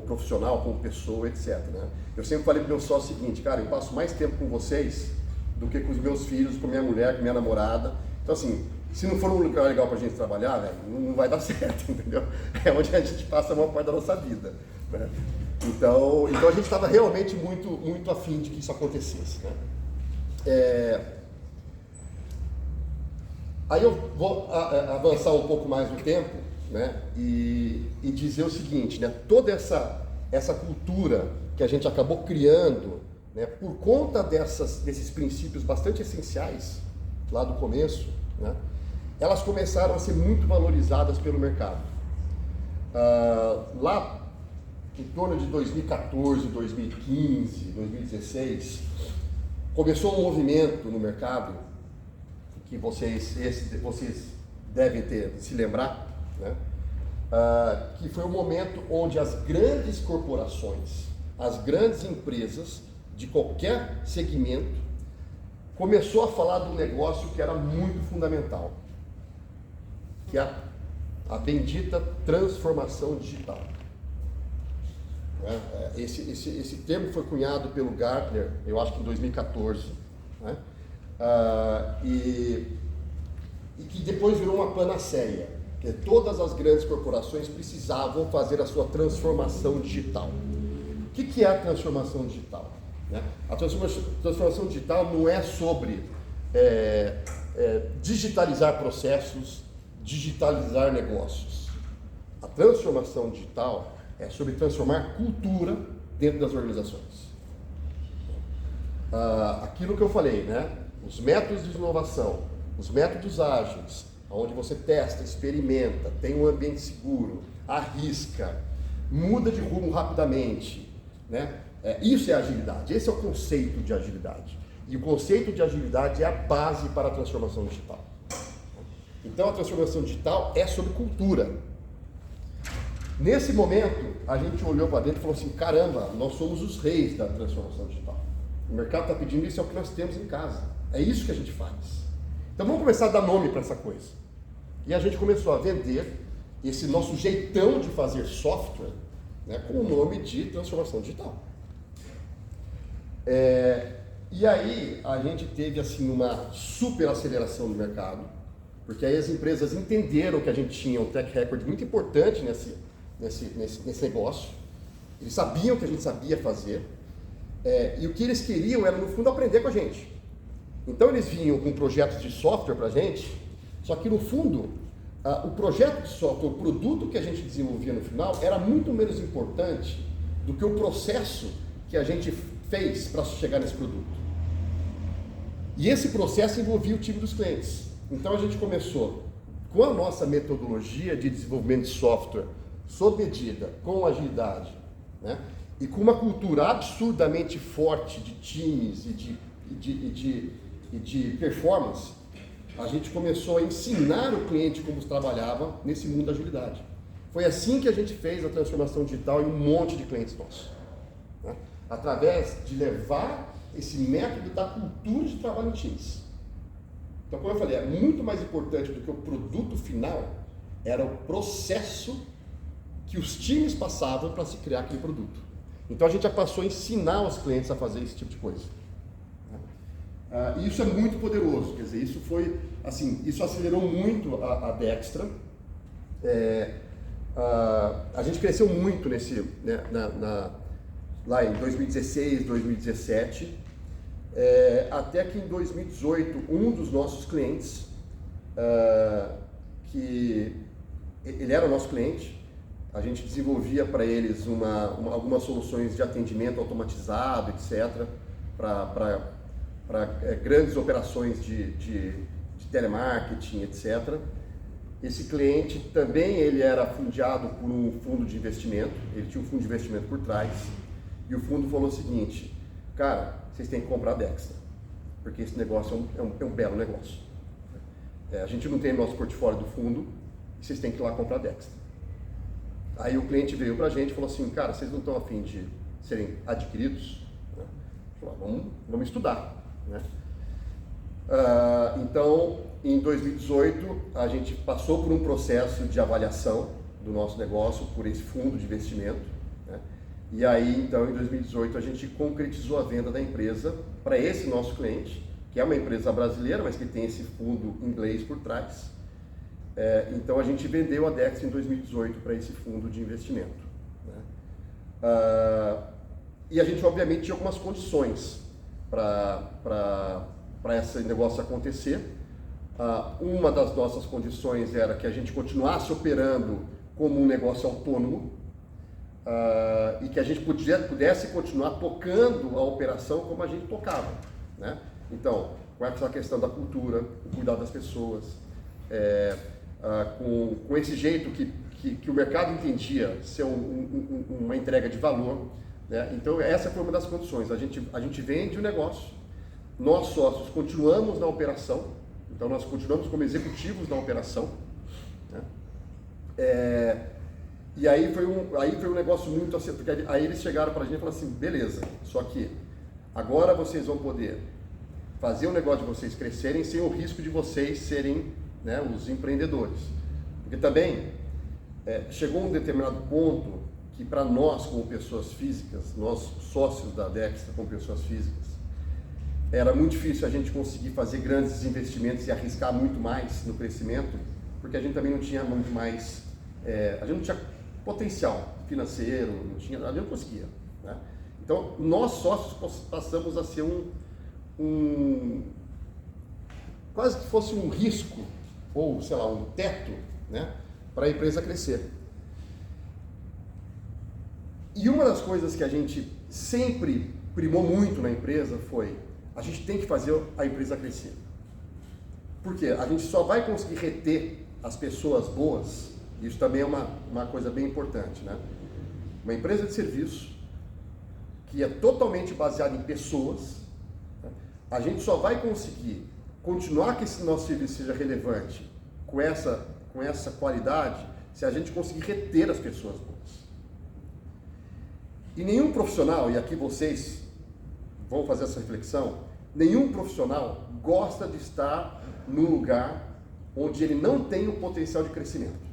profissional, como pessoa, etc, né? Eu sempre falei para o meu sócio o seguinte: cara, eu passo mais tempo com vocês do que com os meus filhos, com minha mulher, com minha namorada. Então, assim, se não for um lugar legal para a gente trabalhar, velho, não vai dar certo, entendeu? É onde a gente passa a maior parte da nossa vida, né? Então a gente estava realmente muito afim de que isso acontecesse, né? Aí eu vou avançar um pouco mais no tempo, né? E dizer o seguinte, né? Toda essa cultura que a gente acabou criando, né? Por conta desses princípios bastante essenciais lá do começo, né? Elas começaram a ser muito valorizadas pelo mercado. Lá em torno de 2014, 2015, 2016, começou um movimento no mercado que vocês devem se lembrar, né? Que foi o momento onde as grandes corporações, as grandes empresas de qualquer segmento começou a falar de um negócio que era muito fundamental, que é a bendita transformação digital. Esse termo foi cunhado pelo Gartner, eu acho que em 2014, né? E que depois virou uma panaceia, que todas as grandes corporações precisavam fazer a sua transformação digital. O que é a transformação digital? Né? A transformação digital não é sobre digitalizar processos, digitalizar negócios. A transformação digital é sobre transformar cultura dentro das organizações. Aquilo que eu falei, né? Os métodos de inovação, os métodos ágeis, onde você testa, experimenta, tem um ambiente seguro, arrisca, muda de rumo rapidamente, né? Isso é agilidade, esse é o conceito de agilidade. E o conceito de agilidade é a base para a transformação digital. Então a transformação digital é sobre cultura. Nesse momento, a gente olhou para dentro e falou assim: caramba, nós somos os reis da transformação digital. O mercado está pedindo isso, é o que nós temos em casa. É isso que a gente faz. Então vamos começar a dar nome para essa coisa. E a gente começou a vender esse nosso jeitão de fazer software, né, com o nome de transformação digital. E aí a gente teve assim uma super aceleração no mercado, porque aí as empresas entenderam que a gente tinha um track record muito importante nesse negócio. Eles sabiam o que a gente sabia fazer, e o que eles queriam era, no fundo, aprender com a gente. Então eles vinham com projetos de software para a gente, só que no fundo, o projeto de software, o produto que a gente desenvolvia no final, era muito menos importante do que o processo que a gente fez para chegar nesse produto. E esse processo envolvia o time dos clientes. Então a gente começou com a nossa metodologia de desenvolvimento de software sob medida, com agilidade, né? E com uma cultura absurdamente forte de times e de performance. A gente começou a ensinar o cliente como trabalhava nesse mundo da agilidade. Foi assim que a gente fez a transformação digital em um monte de clientes nossos, né? Através de levar esse método da cultura de trabalho em times. Então, como eu falei, é muito mais importante do que o produto final, era o processo que os times passavam para se criar aquele produto. Então a gente já passou a ensinar os clientes a fazer esse tipo de coisa. E isso é muito poderoso, quer dizer, isso foi, assim, isso acelerou muito a Dextra. A gente cresceu muito lá em 2016, 2017, até que em 2018, um dos nossos clientes, que ele era o nosso cliente, a gente desenvolvia para eles algumas soluções de atendimento automatizado, etc. grandes operações de telemarketing, etc. Esse cliente também ele era fundeado por um fundo de investimento, ele tinha um fundo de investimento por trás, e o fundo falou o seguinte: cara, vocês têm que comprar a Dextra, porque esse negócio é um belo negócio. A gente não tem nosso portfólio do fundo, e vocês têm que ir lá comprar a Dextra. Aí o cliente veio pra gente e falou assim: cara, vocês não estão a fim de serem adquiridos? Falou, vamos estudar, né? Então, em 2018, a gente passou por um processo de avaliação do nosso negócio por esse fundo de investimento, né? E aí, então, em 2018, a gente concretizou a venda da empresa para esse nosso cliente, que é uma empresa brasileira, mas que tem esse fundo inglês por trás. Então, a gente vendeu a Dextra em 2018 para esse fundo de investimento, né? E a gente, obviamente, tinha algumas condições para esse negócio acontecer. Uma das nossas condições era que a gente continuasse operando como um negócio autônomo e que a gente pudesse continuar tocando a operação como a gente tocava, né? Então, com essa questão da cultura, o cuidado das pessoas, com esse jeito que o mercado entendia ser uma entrega de valor, né? Então, essa foi uma das condições. A gente vende o negócio, nós sócios continuamos na operação, então nós continuamos como executivos na operação, né? E aí foi um negócio muito assim, porque aí eles chegaram para a gente e falaram assim: beleza, só que agora vocês vão poder fazer o negócio de vocês crescerem sem o risco de vocês serem, né, os empreendedores. Porque também chegou um determinado ponto que para nós como pessoas físicas, nós sócios da Dextra como pessoas físicas, era muito difícil a gente conseguir fazer grandes investimentos e arriscar muito mais no crescimento, porque a gente também não tinha muito mais, a gente não tinha potencial financeiro, a gente não conseguia, né? Então, nós sócios passamos a ser quase que fosse um risco, ou sei lá, um teto, né, para a empresa crescer. E uma das coisas que a gente sempre primou muito na empresa foi: a gente tem que fazer a empresa crescer. Por quê? A gente só vai conseguir reter as pessoas boas, isso também é uma coisa bem importante, né? Uma empresa de serviço que é totalmente baseada em pessoas, né? A gente só vai conseguir continuar que esse nosso serviço seja relevante com essa qualidade se a gente conseguir reter as pessoas boas. E nenhum profissional, e aqui vocês vão fazer essa reflexão, nenhum profissional gosta de estar num lugar onde ele não tem o potencial de crescimento.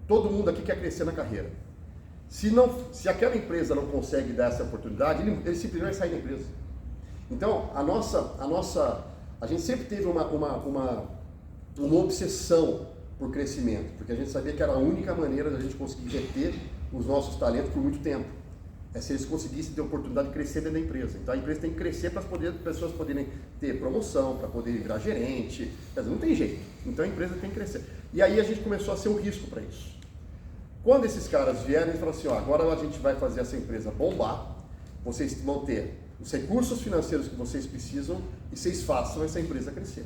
Todo mundo aqui quer crescer na carreira. Se aquela empresa não consegue dar essa oportunidade, ele simplesmente vai sair da empresa. Então, a gente sempre teve uma obsessão por crescimento, porque a gente sabia que era a única maneira da gente conseguir reter os nossos talentos por muito tempo. Se eles conseguissem ter a oportunidade de crescer dentro da empresa. Então a empresa tem que crescer para as pessoas poderem ter promoção, para poder virar gerente. Quer dizer, não tem jeito. Então a empresa tem que crescer. E aí a gente começou a ser um risco para isso. Quando esses caras vieram, eles falaram assim: ó, agora a gente vai fazer essa empresa bombar, vocês vão ter os recursos financeiros que vocês precisam e vocês façam essa empresa crescer.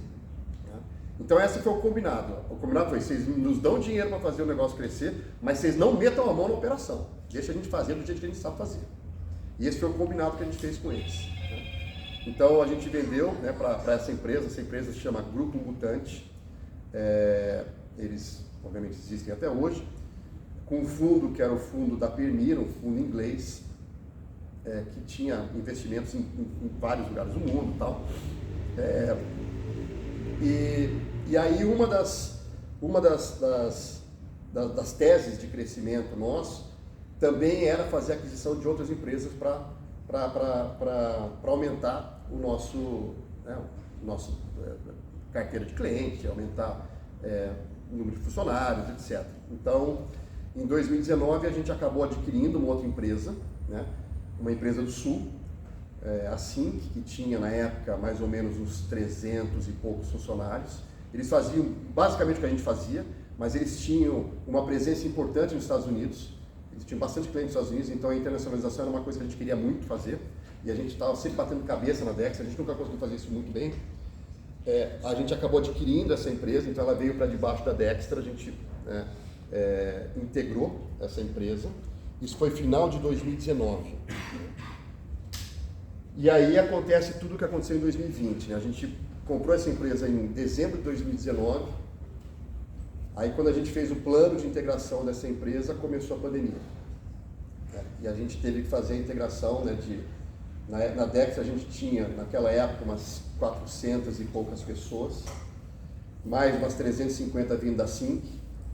Então esse foi o combinado. O combinado foi: vocês nos dão dinheiro para fazer o negócio crescer, mas vocês não metam a mão na operação. Deixa a gente fazer do jeito que a gente sabe fazer. E esse foi o combinado que a gente fez com eles, né? Então a gente vendeu, né, para essa empresa se chama Grupo Mutante. Eles obviamente existem até hoje, com um fundo que era o fundo da Permira, um fundo inglês, que tinha investimentos em vários lugares do mundo e tal. E aí uma das teses de crescimento nosso também era fazer aquisição de outras empresas para aumentar o nosso carteira de cliente, aumentar o número de funcionários, etc. Então, em 2019 a gente acabou adquirindo uma outra empresa, né, uma empresa do Sul, a Sync, que tinha na época mais ou menos uns 300 e poucos funcionários. Eles faziam basicamente o que a gente fazia, mas eles tinham uma presença importante nos Estados Unidos. Eles tinham bastante clientes nos Estados Unidos, então a internacionalização era uma coisa que a gente queria muito fazer. e a gente estava sempre batendo cabeça na Dextra, a gente nunca conseguiu fazer isso muito bem. A gente acabou adquirindo essa empresa, então ela veio para debaixo da Dextra, a gente integrou essa empresa. Isso foi final de 2019. E aí acontece tudo o que aconteceu em 2020, né? A gente comprou essa empresa em dezembro de 2019. Aí quando a gente fez o plano de integração dessa empresa, começou a pandemia. E a gente teve que fazer a integração, né, na Dextra a gente tinha, naquela época, umas 400 e poucas pessoas, mais umas 350 vindo da Sync.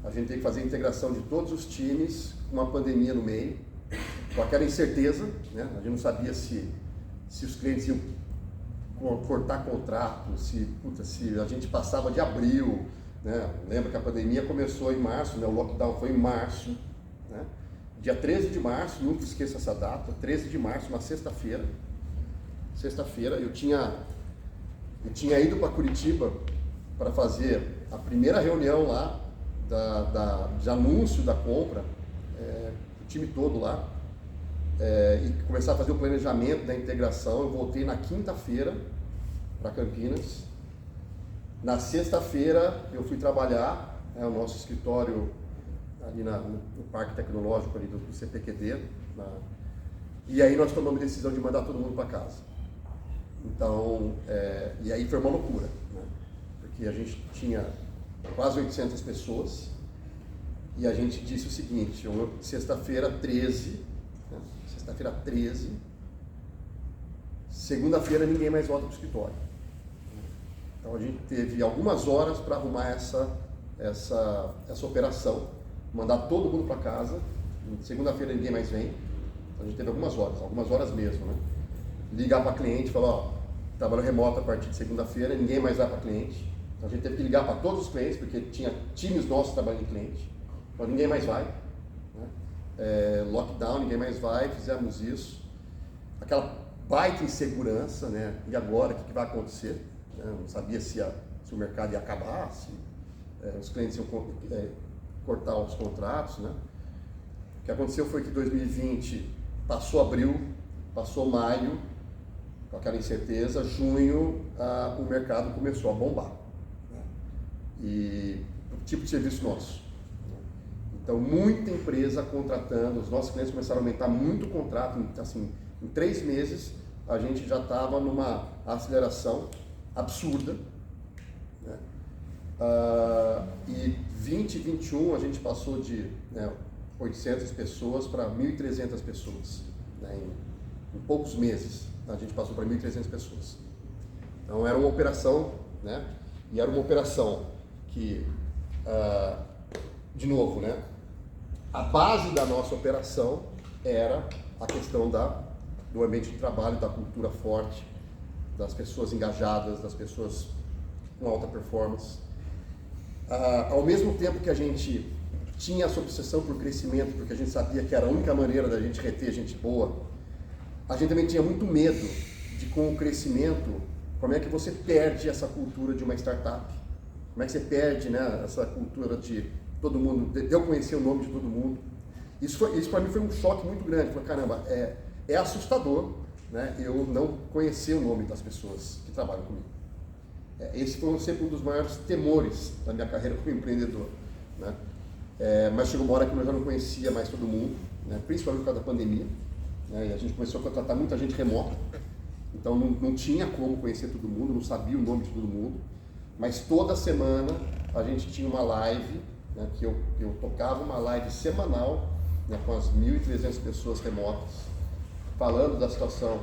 A gente teve que fazer a integração de todos os times, com uma pandemia no meio, com aquela incerteza, né? A gente não sabia se os clientes iam cortar contrato, se a gente passava de abril, né? Lembra que a pandemia começou em março, né? O lockdown foi em março, né? Dia 13 de março, nunca esqueça essa data, 13 de março, uma sexta-feira. Sexta-feira, eu tinha ido para Curitiba para fazer a primeira reunião lá de anúncio da compra, o time todo lá, e começar a fazer o planejamento da integração. Eu voltei na quinta-feira para Campinas. Na sexta-feira eu fui trabalhar, o nosso escritório ali no Parque Tecnológico ali do CPQD, e aí nós tomamos a decisão de mandar todo mundo para casa. Então, e aí foi uma loucura, né? Porque a gente tinha quase 800 pessoas e a gente disse o seguinte: sexta-feira 13, né? Sexta-feira 13, segunda-feira ninguém mais volta para o escritório. Então a gente teve algumas horas para arrumar essa operação, mandar todo mundo para casa. Segunda-feira ninguém mais vem. Então a gente teve algumas horas mesmo, né? Ligar para cliente, falar, ó, trabalho remoto a partir de segunda-feira, ninguém mais vai para cliente. Então a gente teve que ligar para todos os clientes, porque tinha times nossos trabalhando em cliente. Então ninguém mais vai, né? Lockdown, ninguém mais vai, fizemos isso. Aquela baita insegurança, né? E agora, o que vai acontecer? Não sabia se o mercado ia acabar, se os clientes iam cortar os contratos, né? O que aconteceu foi que 2020 passou abril, passou maio, com aquela incerteza, junho o mercado começou a bombar, né? E o tipo de serviço nosso. Então, muita empresa contratando, os nossos clientes começaram a aumentar muito o contrato, assim, em 3 meses a gente já estava numa aceleração absurda, né? E 2021 a gente passou de 800 pessoas para 1.300 pessoas, né? Em poucos meses a gente passou para 1.300 pessoas. Então era uma operação, né? E era uma operação que, de novo, né? A base da nossa operação era a questão do ambiente de trabalho, da cultura forte, das pessoas engajadas, das pessoas com alta performance. Ao mesmo tempo que a gente tinha essa obsessão por crescimento, porque a gente sabia que era a única maneira da gente reter gente boa, a gente também tinha muito medo de, com o crescimento, como é que você perde essa cultura de uma startup, como é que você perde, né, essa cultura de todo mundo, de eu conhecer o nome de todo mundo. Isso para mim foi um choque muito grande. Falei, caramba, é assustador, né, eu não conhecer o nome das pessoas que trabalham comigo. Esse foi sempre um dos maiores temores da minha carreira como empreendedor, né? Mas chegou uma hora que eu já não conhecia mais todo mundo, né, principalmente por causa da pandemia, né, e a gente começou a contratar muita gente remota, então não tinha como conhecer todo mundo, não sabia o nome de todo mundo, mas toda semana a gente tinha uma live, né, que eu tocava uma live semanal, né, com as 1.300 pessoas remotas, falando da situação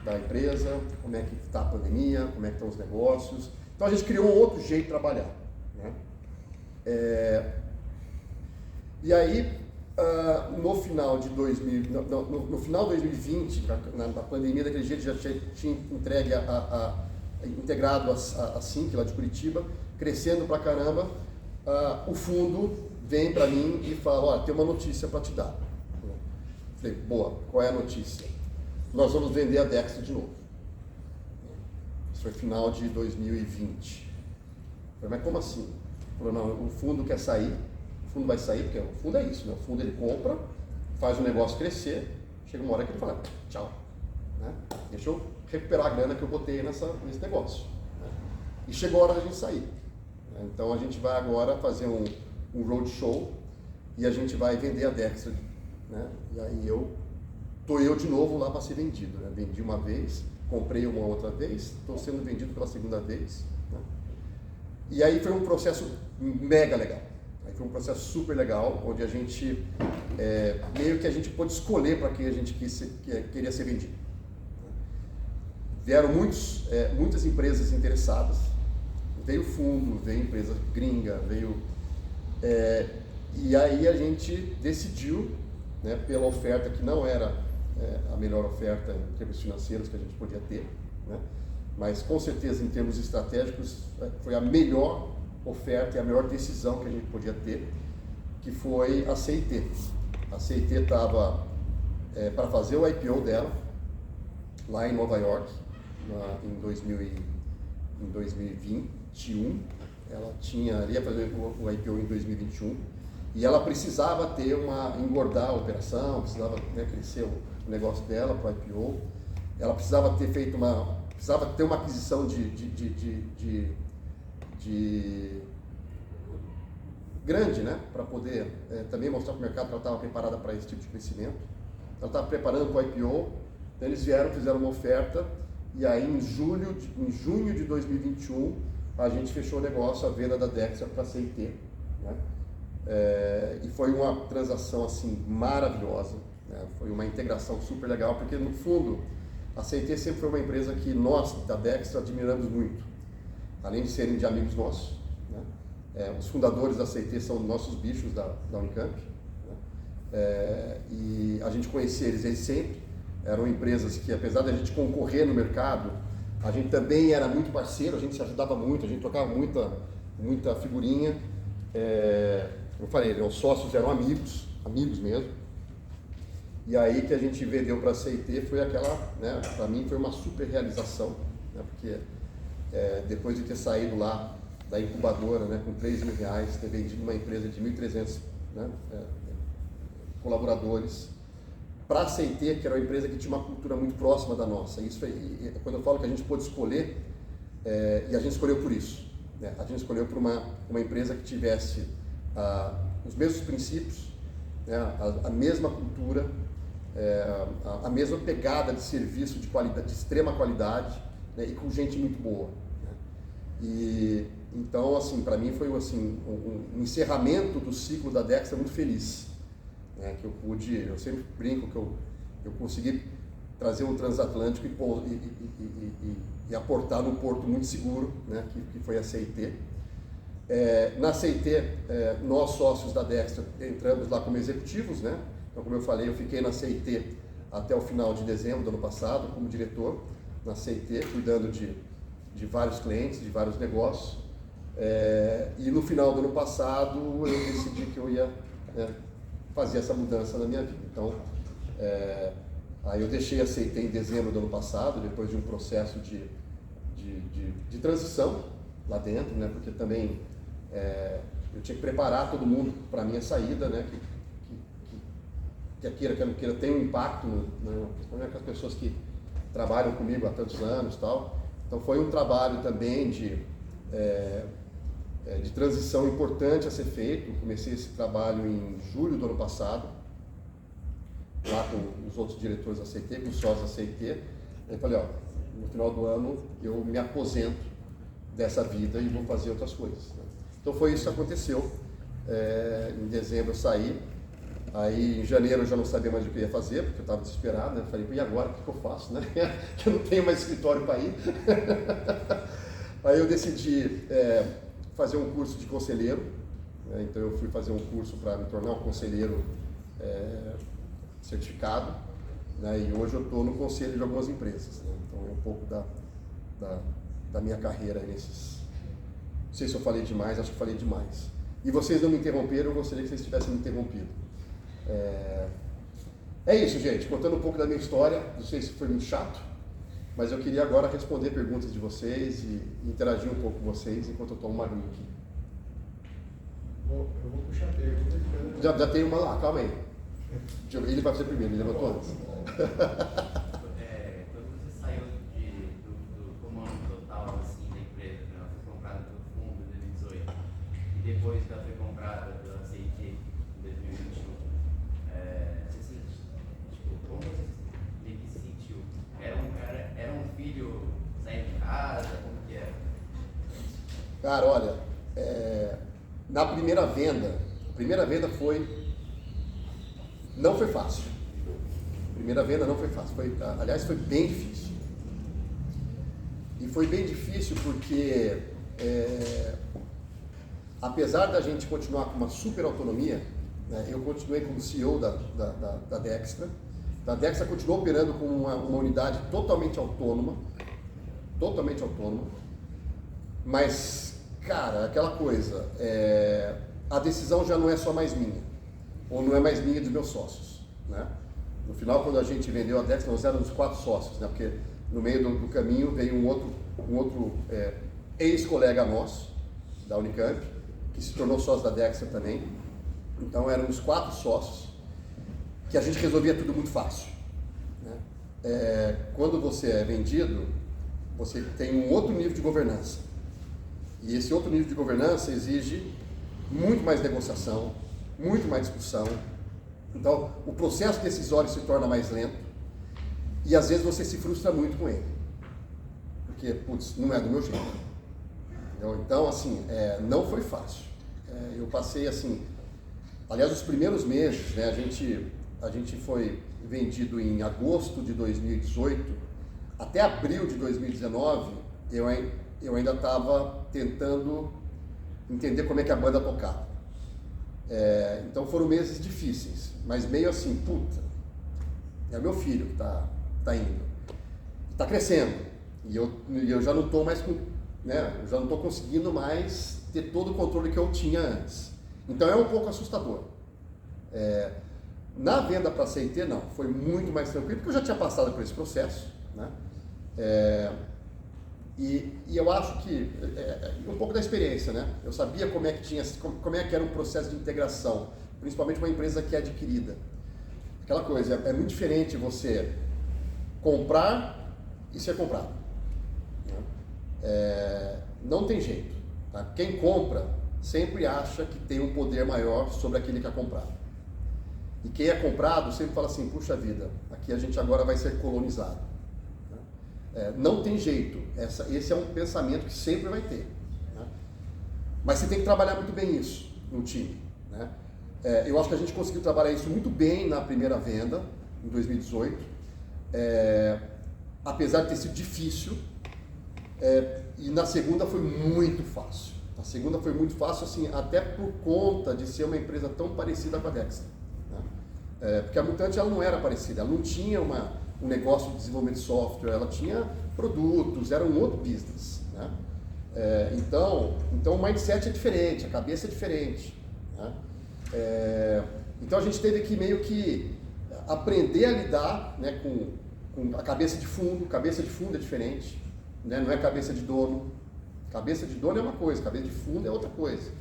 da empresa, como é que está a pandemia, como é que estão os negócios. Então a gente criou um outro jeito de trabalhar, né? E aí, no final de 2020, na pandemia daquele jeito, já tinha integrado a Sync lá de Curitiba, crescendo pra caramba. O fundo vem para mim e fala, olha, tem uma notícia para te dar. Falei, boa, qual é a notícia? Nós vamos vender a Dextra de novo. Isso foi final de 2020. Falei, mas como assim? Falei, não, o fundo quer sair, o fundo vai sair, porque o fundo é isso, né? O fundo ele compra, faz o negócio crescer, chega uma hora que ele fala, tchau. né? Deixa eu recuperar a grana que eu botei nesse negócio. Né? E chegou a hora da gente sair. Né? Então a gente vai agora fazer um roadshow e a gente vai vender a Dextra. Né? E aí tô eu de novo lá para ser vendido. Né? Vendi uma vez, comprei uma outra vez, estou sendo vendido pela segunda vez. Né? E aí foi um processo mega legal. Aí foi um processo super legal, onde a gente, meio que a gente pôde escolher para quem a gente queria ser vendido. Vieram muitas empresas interessadas, veio fundo, veio empresa gringa, e aí a gente decidiu, né, pela oferta que não era a melhor oferta em termos financeiros que a gente podia ter, né, mas com certeza em termos estratégicos foi a melhor oferta e a melhor decisão que a gente podia ter, que foi a CIT. A CIT estava para fazer o IPO dela lá em Nova York em 2021. Ela ia fazer o IPO em 2021 e ela precisava engordar a operação, precisava, né, crescer o negócio dela para o IPO. Ela precisava ter uma aquisição grande, né, para poder também mostrar para o mercado que ela estava preparada para esse tipo de crescimento. Ela estava preparando para o IPO, então eles fizeram uma oferta, e aí em junho de 2021 a gente fechou o negócio, a venda da Dextra para a CIT, né? E foi uma transação assim maravilhosa, né? Foi uma integração super legal, porque no fundo a CIT sempre foi uma empresa que nós da Dextra admiramos muito, além de serem de amigos nossos, né? Os fundadores da CIT são nossos bichos da Unicamp, né? E a gente conhecia eles sempre. Eram empresas que, apesar de a gente concorrer no mercado, a gente também era muito parceiro, a gente se ajudava muito, a gente trocava muita figurinha. Eu falei, os sócios eram amigos mesmo. E aí que a gente vendeu para a CIT foi aquela, né, para mim foi uma super realização, né, porque depois de ter saído lá da incubadora, né, com R$3.000, ter vendido uma empresa de 1.300, né, colaboradores, para a CIT, que era uma empresa que tinha uma cultura muito próxima da nossa. Isso quando eu falo que a gente pôde escolher, e a gente escolheu por isso, né? A gente escolheu por uma empresa que tivesse os mesmos princípios, né? A mesma cultura, a mesma pegada de serviço de qualidade, de extrema qualidade, né? E com gente muito boa, né? E então, assim, para mim foi assim, um encerramento do ciclo da Dextra muito feliz. Que eu sempre brinco que eu consegui trazer um transatlântico e aportar num porto muito seguro, né, que foi a CIT. Na CIT, nós sócios da Dextra entramos lá como executivos, né? Então, como eu falei, eu fiquei na CIT até o final de dezembro do ano passado como diretor na CIT, cuidando de vários clientes, de vários negócios. E no final do ano passado eu decidi que eu ia fazer essa mudança na minha vida. Então, aí eu deixei a CIT em dezembro do ano passado, depois de um processo de transição lá dentro, né? Porque também eu tinha que preparar todo mundo para a minha saída, né? Que queira, que não queira, tem um impacto, principalmente com as pessoas que trabalham comigo há tantos anos e tal. Então foi um trabalho também de transição importante a ser feito. Comecei esse trabalho em julho do ano passado, lá com os outros diretores da CIT, com os sócios da CIT. Eu falei, no final do ano eu me aposento dessa vida e vou fazer outras coisas, né? Então foi isso que aconteceu. Em dezembro eu saí, aí em janeiro eu já não sabia mais o que eu ia fazer, porque eu estava desesperado, né? Eu falei, e agora o que eu faço, né? Que eu não tenho mais escritório para ir. Aí eu decidi fazer um curso de conselheiro, né? Então eu fui fazer um curso para me tornar um conselheiro certificado, né? E hoje eu estou no conselho de algumas empresas, né? Então é um pouco da minha carreira nesses. Não sei se eu falei demais, acho que falei demais. E vocês não me interromperam, eu gostaria que vocês tivessem me interrompido. É isso, gente, contando um pouco da minha história. Não sei se foi muito chato, mas eu queria agora responder perguntas de vocês e interagir um pouco com vocês enquanto eu tomo uma aguinha aqui. Bom, eu vou puxar a pergunta. Já tem uma lá, calma aí. Ele vai fazer primeiro, ele levantou antes. Quando Cara, olha, na primeira venda não foi fácil. A primeira venda não foi fácil, aliás, foi bem difícil. E foi bem difícil porque, apesar da gente continuar com uma super autonomia, né, eu continuei como CEO da Dextra. A Dextra continuou operando com uma unidade totalmente autônoma, mas, cara, aquela coisa, a decisão já não é só mais minha, ou não é mais minha dos meus sócios, né? No final, quando a gente vendeu a Dextra, nós éramos 4 sócios, né? Porque no meio do caminho veio um outro ex-colega nosso, da Unicamp, que se tornou sócio da Dextra também. Então éramos 4 sócios, que a gente resolvia tudo muito fácil, né? Quando você é vendido, você tem um outro nível de governança. E esse outro nível de governança exige muito mais negociação, muito mais discussão. Então, o processo decisório se torna mais lento e às vezes você se frustra muito com ele. Porque, putz, não é do meu jeito. Então, assim, não foi fácil. Eu passei, assim... Aliás, os primeiros meses, né, a gente foi vendido em agosto de 2018, até abril de 2019, eu ainda estava tentando entender como é que a banda tocava. Então foram meses difíceis, mas meio assim, puta, é o meu filho que tá indo, está crescendo, e eu já não estou mais com, né, eu já não estou conseguindo mais ter todo o controle que eu tinha antes. Então é um pouco assustador. Na venda para a CIT, não, foi muito mais tranquilo, porque eu já tinha passado por esse processo, né? E eu acho que um pouco da experiência, né? Eu sabia como é que era um processo de integração, principalmente uma empresa que é adquirida. Aquela coisa, é muito diferente você comprar e ser comprado, né? Não tem jeito, tá? Quem compra sempre acha que tem um poder maior sobre aquele que é comprado. E quem é comprado sempre fala assim, puxa vida, aqui a gente agora vai ser colonizado. Não tem jeito, esse é um pensamento que sempre vai ter, né? Mas você tem que trabalhar muito bem isso no time, né? Eu acho que a gente conseguiu trabalhar isso muito bem na primeira venda, em 2018, apesar de ter sido difícil, e na segunda foi muito fácil. A segunda foi muito fácil, assim, até por conta de ser uma empresa tão parecida com a Dextra, né? Porque a Mutante ela não era parecida, ela não tinha um negócio de desenvolvimento de software, ela tinha produtos, era um outro business, né? Então o mindset é diferente, a cabeça é diferente, né? Então a gente teve que meio que aprender a lidar, né, com a cabeça de fundo. Cabeça de fundo é diferente, né? Não é cabeça de dono. Cabeça de dono é uma coisa, cabeça de fundo é outra coisa,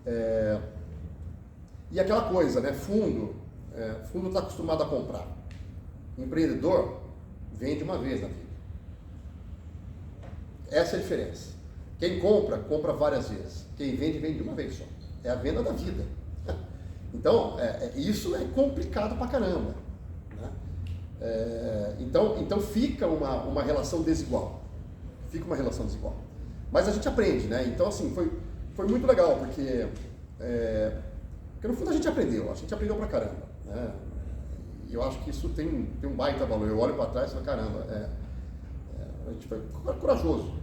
né? E aquela coisa, né? Fundo está acostumado a comprar. Empreendedor vende uma vez na vida. Essa é a diferença. Quem compra, compra várias vezes. Quem vende, vende uma vez só. É a venda da vida. Então, isso é complicado pra caramba, né? Então fica uma relação desigual. Fica uma relação desigual. Mas a gente aprende, né? Então, assim, foi muito legal, porque no fundo a gente aprendeu pra caramba, né? E eu acho que isso tem um baita valor. Eu olho para trás e falo, caramba, a gente foi corajoso,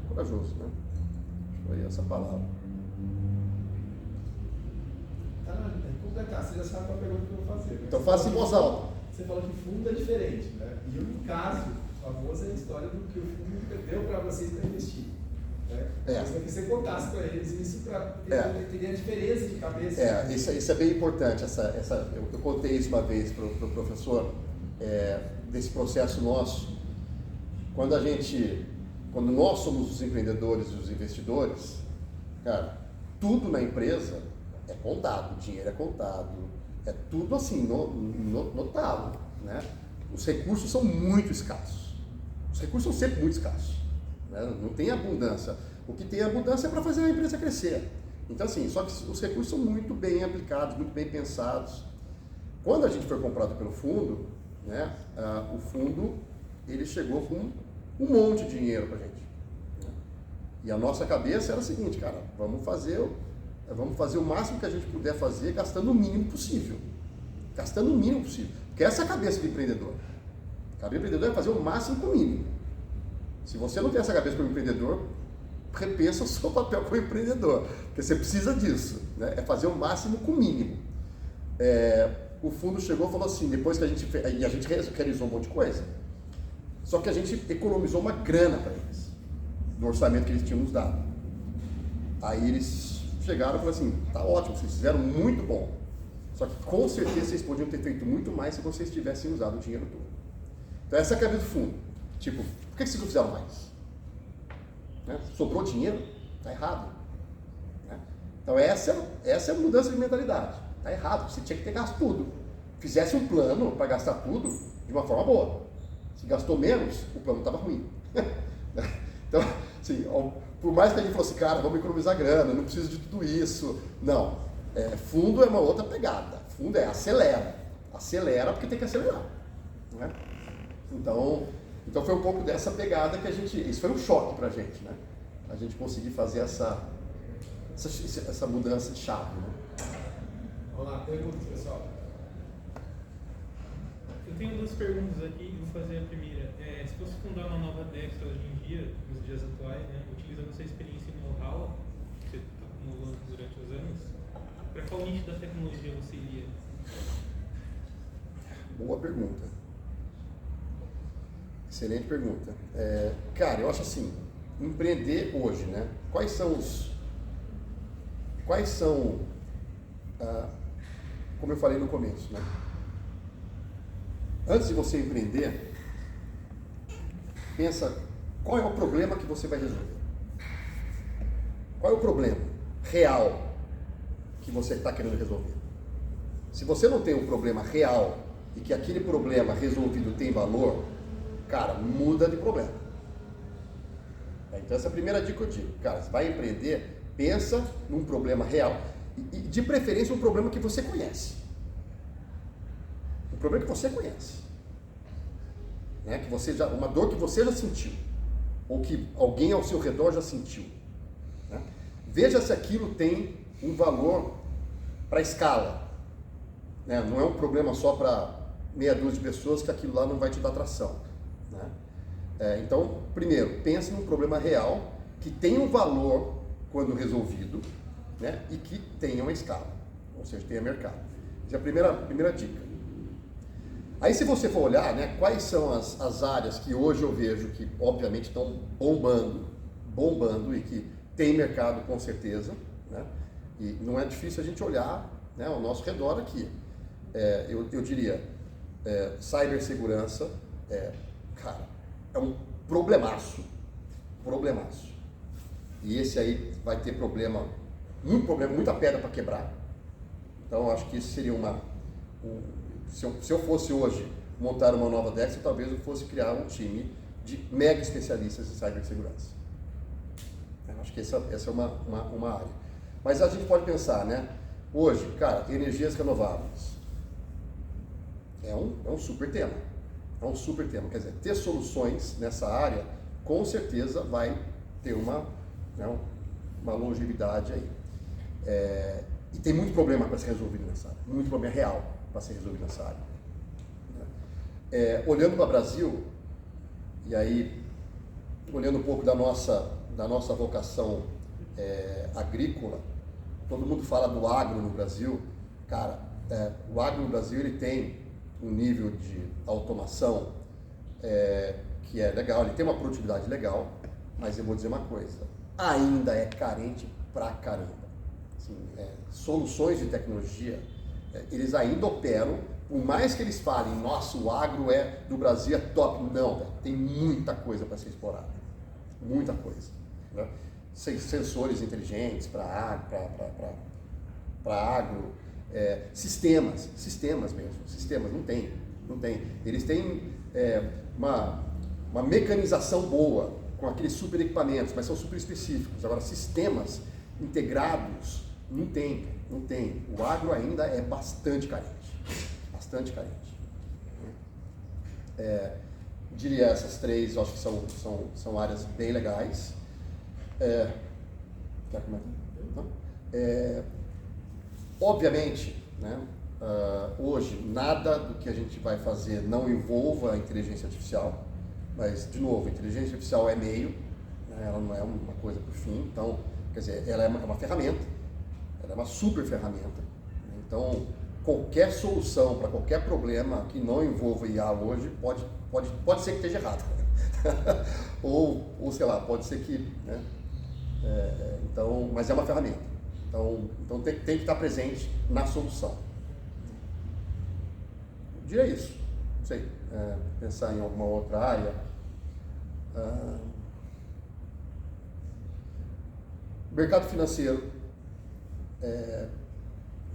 né? Foi essa palavra. Completar, você já sabe qual pergunta que eu vou fazer. Então faça em voz alta. Você falou que fundo é diferente, né? E o caso famoso é a história do que o fundo deu para vocês para investir, né? Mas que você contasse para eles isso para entender a diferença de cabeça. Isso é bem importante. Eu contei isso uma vez para o professor, desse processo nosso. Quando nós somos os empreendedores e os investidores, cara, tudo na empresa é contado, o dinheiro é contado, é tudo assim, notado, né? Os recursos são muito escassos. Os recursos são sempre muito escassos, né? Não tem abundância. O que tem abundância é para fazer a empresa crescer. Então, assim, só que os recursos são muito bem aplicados, muito bem pensados. Quando a gente foi comprado pelo fundo, né, o fundo ele chegou com um monte de dinheiro para a gente, né? E a nossa cabeça era a seguinte, cara, vamos fazer o máximo que a gente puder fazer gastando o mínimo possível. Gastando o mínimo possível. Porque essa é a cabeça do empreendedor. A cabeça do empreendedor é fazer o máximo com o mínimo. Se você não tem essa cabeça como empreendedor, repensa o seu papel como empreendedor. Porque você precisa disso, né? É fazer o máximo com o mínimo. O fundo chegou e falou assim, depois que a gente fez, e a gente realizou um monte de coisa, só que a gente economizou uma grana para eles, do orçamento que eles tinham nos dado. Aí eles chegaram e falaram assim, tá ótimo, vocês fizeram muito bom, só que com certeza vocês podiam ter feito muito mais se vocês tivessem usado o dinheiro todo. Então essa é a cabeça do fundo, tipo, por que vocês não fizeram mais? Né? Sobrou dinheiro? Tá errado. Né? Então essa é a mudança de mentalidade. Tá errado, você tinha que ter gasto tudo. Fizesse um plano para gastar tudo de uma forma boa. Se gastou menos, o plano estava ruim. Então, assim, por mais que a gente fosse, cara, vamos economizar grana, não preciso de tudo isso. Não, fundo é uma outra pegada. Fundo é acelera. Acelera porque tem que acelerar. Né? Então foi um pouco dessa pegada que isso foi um choque para a gente, né? A gente conseguir fazer essa mudança de chave. Né? Vamos lá, perguntas, pessoal. Eu tenho duas perguntas aqui, vou fazer a primeira. Se fosse fundar uma nova Dextra hoje em dia, nos dias atuais, né, utilizando essa experiência e know-how que você está acumulando durante os anos, para qual nicho da tecnologia você iria? Boa pergunta. Excelente pergunta. Cara, eu acho assim, empreender hoje, né? Quais são, como eu falei no começo, né? Antes de você empreender, pensa qual é o problema que você vai resolver. Qual é o problema real que você está querendo resolver? Se você não tem um problema real e que aquele problema resolvido tem valor, cara, muda de problema. Então essa é a primeira dica que eu digo. Cara, você vai empreender, pensa num problema real e de preferência um problema que você conhece. Um problema que você conhece. Né? Uma dor que você já sentiu. Ou que alguém ao seu redor já sentiu. Né? Veja se aquilo tem um valor para a escala. Né? Não é um problema só para meia dúzia de pessoas que aquilo lá não vai te dar tração. Né? Então, primeiro, pense num problema real que tenha um valor quando resolvido, né? E que tenha uma escala, ou seja, tenha mercado. Essa é a primeira dica. Aí se você for olhar, né, quais são as áreas que hoje eu vejo que obviamente estão bombando e que tem mercado com certeza, né? E não é difícil a gente olhar, né, ao nosso redor aqui. Eu diria, cibersegurança, cara, é um problemaço. E esse aí vai ter muita pedra para quebrar. Então acho que isso seria se eu fosse hoje montar uma nova Dextra, talvez eu fosse criar um time de mega especialistas em cibersegurança. Eu acho que essa é uma área. Mas a gente pode pensar, né? Hoje, cara, energias renováveis é um super tema. É um super tema. Quer dizer, ter soluções nessa área, com certeza vai ter uma longevidade aí. E tem muito problema para ser resolvido nessa área. Muito problema real para ser resolvido nessa área. Olhando para o Brasil, e aí, olhando um pouco da nossa vocação agrícola, todo mundo fala do agro no Brasil. Cara, o agro no Brasil ele tem um nível de automação que é legal, ele tem uma produtividade legal, mas eu vou dizer uma coisa, ainda é carente pra caramba. Assim, soluções de tecnologia, eles ainda operam, por mais que eles falem, nossa, o agro do Brasil é top, não, tem muita coisa para ser explorada, muita coisa. Né? Sensores inteligentes para agro, sistemas mesmo, não tem. Eles têm uma mecanização boa, com aqueles super equipamentos, mas são super específicos. Agora, sistemas integrados, não tem. O agro ainda é bastante carente. Diria essas três, eu acho que são áreas bem legais. Quer comentar? Não? Obviamente, né, hoje nada do que a gente vai fazer não envolva a inteligência artificial, mas, de novo, a inteligência artificial é meio, né, ela não é uma coisa por fim, então, quer dizer, ela é uma ferramenta, ela é uma super ferramenta, né, então qualquer solução para qualquer problema que não envolva IA hoje pode ser que esteja errado, ou sei lá, pode ser que, né, então, mas é uma ferramenta, então tem que estar presente na solução. Eu diria isso, não sei, pensar em alguma outra área. Mercado financeiro,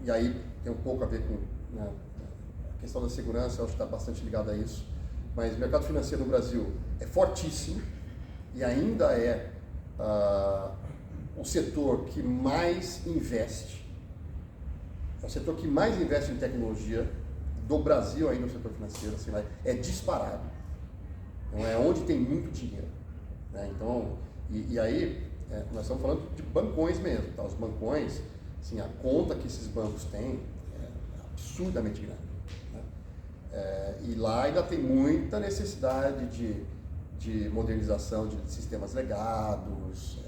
e aí tem um pouco a ver com, né, a questão da segurança, eu acho que está bastante ligado a isso, mas o mercado financeiro no Brasil é fortíssimo e ainda é o setor que mais investe, é o setor que mais investe em tecnologia do Brasil ainda no setor financeiro, assim, é disparado, então é onde tem muito dinheiro, né? Então, e aí nós estamos falando de bancões mesmo, tá? Os bancões, assim, a conta que esses bancos têm é absurdamente grande, né? E lá ainda tem muita necessidade de modernização de sistemas legados.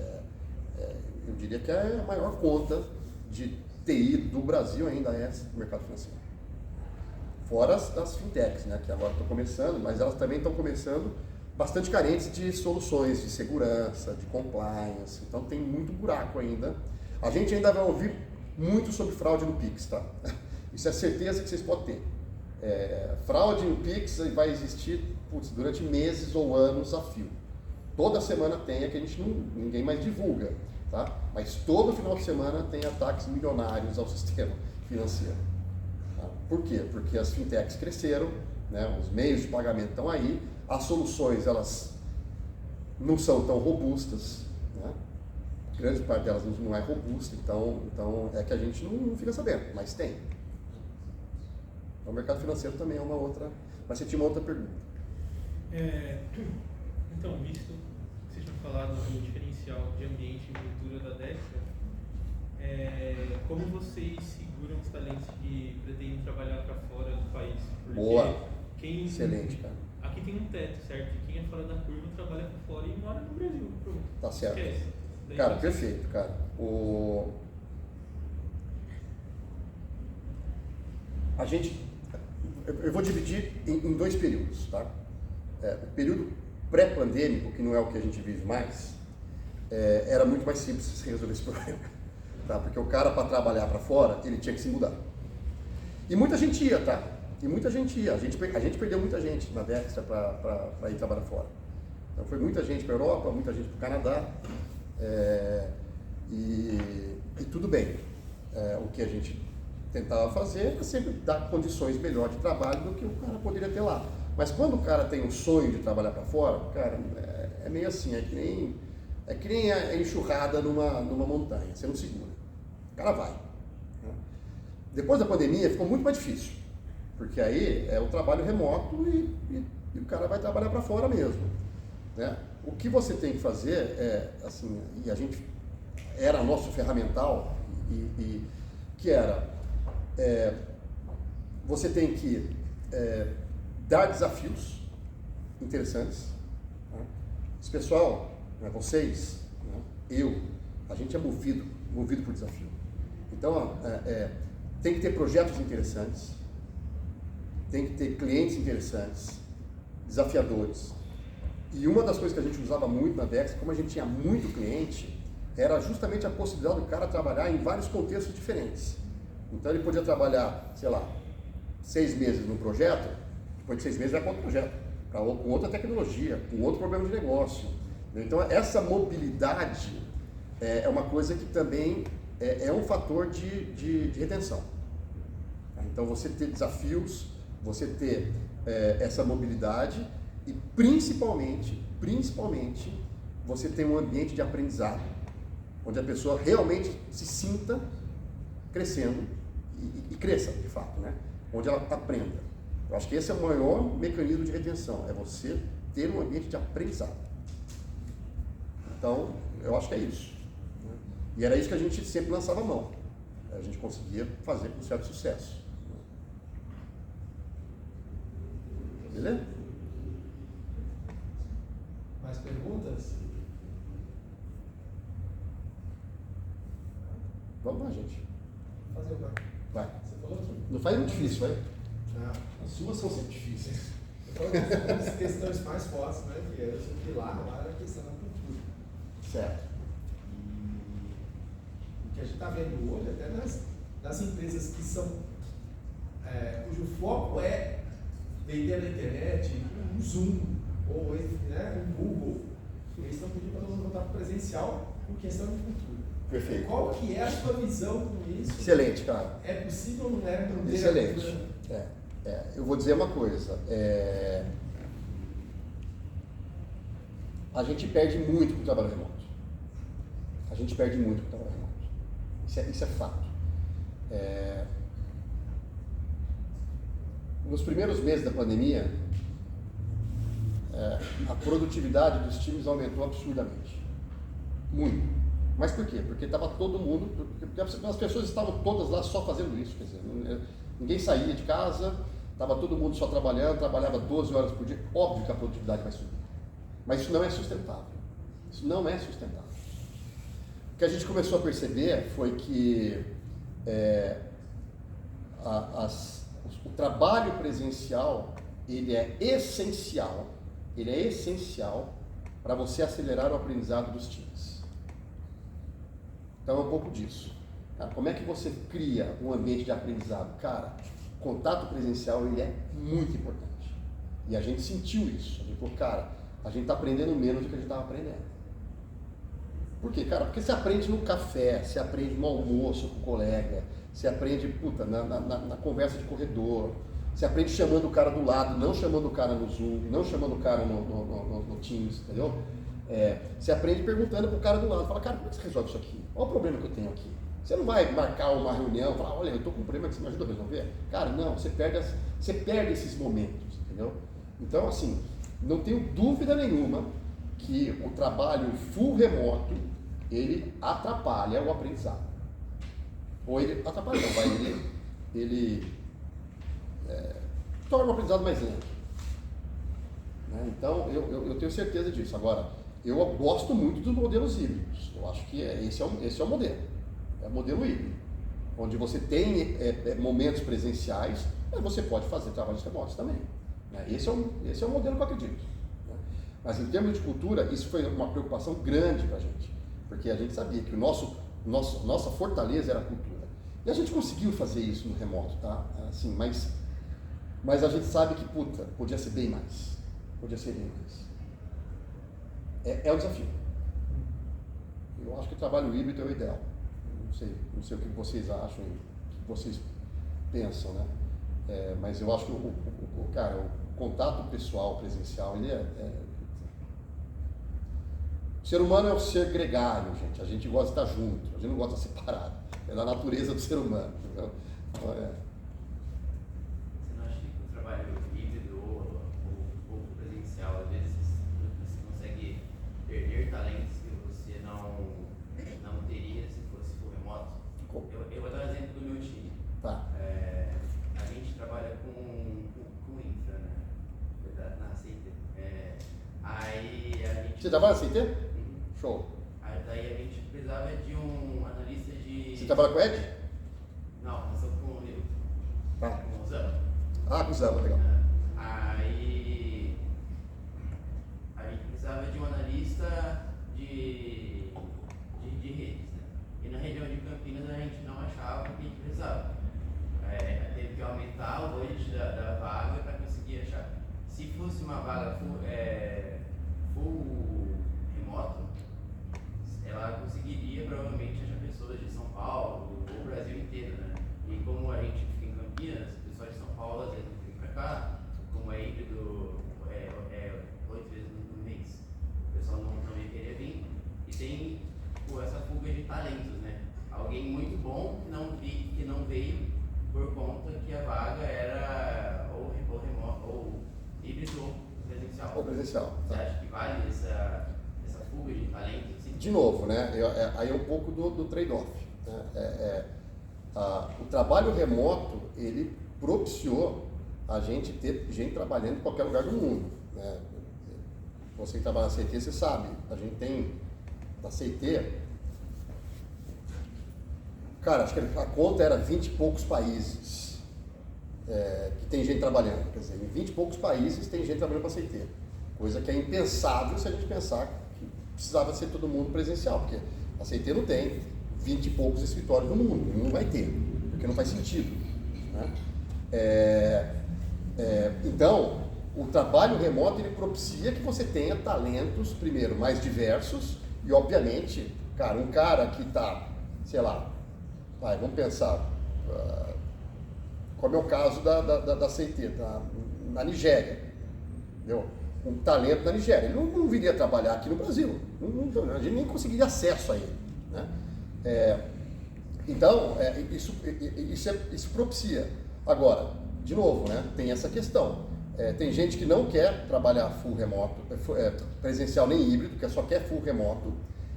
Eu diria que a maior conta de TI do Brasil ainda é o mercado financeiro. Fora das fintechs, né, que agora estão começando, mas elas também estão começando bastante carentes de soluções de segurança, de compliance, então tem muito buraco ainda. A gente ainda vai ouvir muito sobre fraude no Pix, tá? Isso é certeza que vocês podem ter. Fraude no Pix vai existir durante meses ou anos a fio. Toda semana tem, que ninguém mais divulga, tá? Mas todo final de semana tem ataques milionários ao sistema financeiro. Tá? Por quê? Porque as fintechs cresceram, né? Os meios de pagamento estão aí, as soluções elas não são tão robustas, né? Grande parte delas não é robusta, então é que a gente não fica sabendo, mas tem. O mercado financeiro também é uma outra, mas você tinha uma outra pergunta. Então, visto que vocês tinham falado do diferencial de ambiente e cultura da Dextra, como vocês seguram os talentos que pretendem trabalhar para fora do país? Porque boa! Excelente, cara. Aqui tem um teto, certo? Quem é fora da curva trabalha por fora e mora no Brasil. Pronto. Tá certo. Esquece. Cara, perfeito, cara. A gente, eu vou dividir em dois períodos, tá? O período pré-pandêmico, que não é o que a gente vive mais, era muito mais simples resolver esse problema, tá? Porque o cara, para trabalhar para fora, ele tinha que se mudar. E muita gente ia, tá? E muita gente ia. A gente perdeu muita gente na Dextra para ir trabalhar fora. Então foi muita gente para a Europa, muita gente para o Canadá. E tudo bem. O que a gente tentava fazer é sempre dar condições melhores de trabalho do que o cara poderia ter lá. Mas quando o cara tem um sonho de trabalhar para fora, cara, é meio assim, é que nem a enxurrada numa montanha, você não segura. O cara vai. Né? Depois da pandemia ficou muito mais difícil. Porque aí é o trabalho remoto e o cara vai trabalhar para fora mesmo, né? O que você tem que fazer assim, e a gente era nosso ferramental, que era, você tem que dar desafios interessantes, né? Esse pessoal, né, vocês, né, a gente é movido por desafio. Então, tem que ter projetos interessantes, tem que ter clientes interessantes, desafiadores. E uma das coisas que a gente usava muito na Dex, como a gente tinha muito cliente, era justamente a possibilidade do cara trabalhar em vários contextos diferentes. Então ele podia trabalhar, sei lá, 6 meses num projeto, depois de 6 meses vai para outro projeto, com outra tecnologia, com outro problema de negócio. Então essa mobilidade é uma coisa que também é um fator de retenção. Então você ter desafios, você ter essa mobilidade e principalmente você ter um ambiente de aprendizado, onde a pessoa realmente se sinta crescendo e cresça de fato, né? Onde ela aprenda. Eu acho que esse é o maior mecanismo de retenção, é você ter um ambiente de aprendizado. Então, eu acho que é isso. Né? E era isso que a gente sempre lançava a mão. A gente conseguia fazer com certo sucesso. Beleza? Mais perguntas? Vamos lá, gente. Fazer uma. Vai. Você falou que. Não faz muito difícil, vai. Não, As suas são sempre difíceis. eu falei que uma das questões mais fortes, né? Que era o pilar lá era a questão da cultura. Certo. E o que a gente está vendo hoje, até nas empresas que são, cujo foco é vender na internet, um Zoom, ou né, um Google, eles estão pedindo para todo mundo voltar para o presencial por questão de cultura. Perfeito. Qual que é a sua visão com isso? Excelente, cara. É possível ou não é manter Excelente. a cultura? Eu vou dizer uma coisa. A gente perde muito com o trabalho remoto. A gente perde muito com o trabalho remoto. Isso é fato. Nos primeiros meses da pandemia, a produtividade dos times aumentou absurdamente. Muito. Mas por quê? Porque estava todo mundo, porque as pessoas estavam todas lá só fazendo isso, quer dizer, ninguém saía de casa, estava todo mundo só trabalhando, trabalhava 12 horas por dia. Óbvio que a produtividade vai subir, mas isso não é sustentável. Isso não é sustentável. O que a gente começou a perceber foi que o trabalho presencial, ele é essencial para você acelerar o aprendizado dos times. Então é um pouco disso. Cara, como é que você cria um ambiente de aprendizado? Cara, o contato presencial ele é muito importante. E a gente sentiu isso. A gente falou, cara, a gente está aprendendo menos do que a gente estava aprendendo. Por quê, cara? Porque você aprende no café, você aprende no almoço com o colega, você aprende na conversa de corredor, você aprende chamando o cara do lado, não chamando o cara no Zoom, não chamando o cara no Teams, entendeu? Você aprende perguntando pro cara do lado, fala, cara, como é que você resolve isso aqui? Olha o problema que eu tenho aqui. Você não vai marcar uma reunião e falar, olha, eu estou com um problema que você me ajuda a resolver? Cara, não, você perde esses momentos, entendeu? Então, assim, não tenho dúvida nenhuma que o trabalho full remoto, ele atrapalha o aprendizado. Ou ele atrapalha, não, ele torna o aprendizado mais lento. Né? Então, eu tenho certeza disso. Agora, eu gosto muito dos modelos híbridos. Eu acho que esse é o modelo. É o modelo híbrido. Onde você tem momentos presenciais, mas você pode fazer trabalhos remotos também. Né? Esse é o modelo que eu acredito. Né? Mas em termos de cultura, isso foi uma preocupação grande para a gente. Porque a gente sabia que nossa fortaleza era a cultura. E a gente conseguiu fazer isso no remoto, tá? Assim, mas a gente sabe que, podia ser bem mais. Podia ser bem mais. É o desafio. Eu acho que o trabalho híbrido é o ideal. Não sei o que vocês acham, o que vocês pensam, né? Mas eu acho que o contato pessoal, presencial, ele O ser humano é um ser gregário, gente. A gente gosta de estar junto, a gente não gosta de estar separado. É da natureza do ser humano. Entendeu? Então, Você não acha que o trabalho híbrido ou presencial, às vezes, você consegue perder talentos que você não teria se fosse por remoto? Eu vou dar um exemplo do meu time. Tá. A gente trabalha com infra, né? Na CT. Aí a gente... Você trabalha na CT? Show. Daí a gente precisava de um analista de... Você trabalha com o Ed? Não, eu sou com o Nilton. Tá. Com o Zama. Ah, com o Zama, legal. Aí a gente precisava de um analista de redes, né? E na região de Campinas a gente não achava o que a gente precisava. Teve que aumentar o budget da vaga para conseguir achar. Se fosse uma vaga full remoto, ela conseguiria provavelmente achar pessoas de São Paulo ou o Brasil inteiro, né? E como a gente fica em Campinas, o pessoal de São Paulo às vezes não vem pra cá, como é híbrido 8 vezes no mês, o pessoal não ia querer vir. E tem essa fuga de talentos, né? Alguém muito bom que não veio por conta que a vaga era ou remoto, ou híbrido ou presencial. Ou presencial. Você acha que vale essa fuga de talentos? Assim? de novo, né, aí é um pouco do trade-off. Né? O trabalho remoto, ele propiciou a gente ter gente trabalhando em qualquer lugar do mundo. Né? Você que trabalha na CT, você sabe, a gente tem na CT, cara, acho que a conta era 20 e poucos países que tem gente trabalhando. Quer dizer, em 20 e poucos países tem gente trabalhando para a CT. Coisa que é impensável se a gente pensar que precisava ser todo mundo presencial, porque a CT não tem 20 e poucos escritórios no mundo, não vai ter, porque não faz sentido. Né? Então, o trabalho remoto ele propicia que você tenha talentos, primeiro, mais diversos e, obviamente, cara, um cara que está, sei lá, vamos pensar, como é o caso da CT, na Nigéria, entendeu? Um talento na Nigéria, ele não viria trabalhar aqui no Brasil, a gente nem conseguiria acesso a ele. Né? Então, isso propicia. Agora, de novo, né, tem essa questão. Tem gente que não quer trabalhar full remoto, presencial nem híbrido, que só quer full remoto,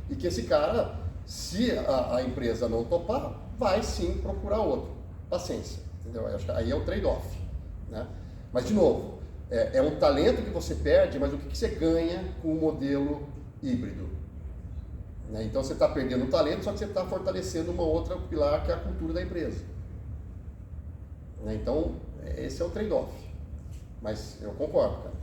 e que esse cara, se a empresa não topar, vai sim procurar outro. Paciência, entendeu? Acho que aí é o trade-off. Né? Mas, de novo, é um talento que você perde, mas o que você ganha com o modelo híbrido? Né? Então, você está perdendo o talento, só que você está fortalecendo uma outra pilar, que é a cultura da empresa. Né? Então, esse é o trade-off. Mas eu concordo, cara.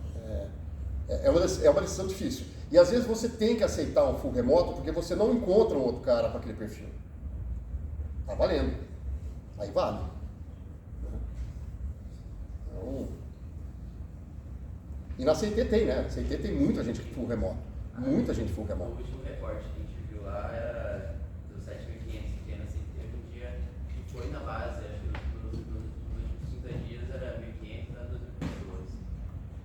É uma decisão difícil. E às vezes você tem que aceitar um full remoto porque você não encontra um outro cara para aquele perfil. Tá valendo. Aí vale. Então, e na CT tem, né? Na CT tem muita gente full remoto. Muita gente full remoto. O último recorte que a gente viu lá era dos 7.500 que tem na CT. Um dia que foi na base, acho que nos últimos 30 dias era 1.500 a 2.000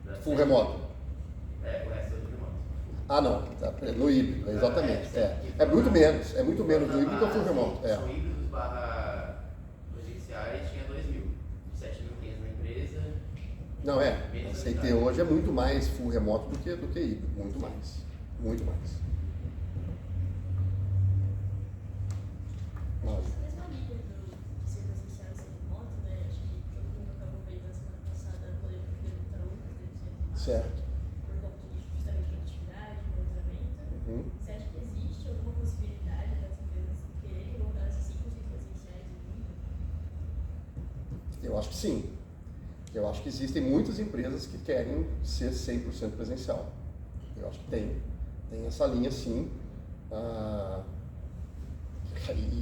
pessoas. Full remoto. O resto é tudo remoto. Ah, não. Tá, no híbrido, exatamente. É muito menos. É muito menos no híbrido que o full remoto. São híbridos barra presenciais, tinha 2.000. 7.500 na empresa. Não, a CT hoje é muito mais full remoto do que híbrido. Muito mais. Muito mais. Essa mesma linha de ser presencial e ser remoto, né? Acho que todo mundo acabou vendo na semana passada a polêmica que deu contra outras demissões. Certo. Por conta de justamente produtividade, monitoramento. Você acha que existe alguma possibilidade das empresas quererem voltar a ser 100% presenciais em mundo? Eu acho que sim. Eu acho que existem muitas empresas que querem ser 100% presencial. Eu acho que tem essa linha sim.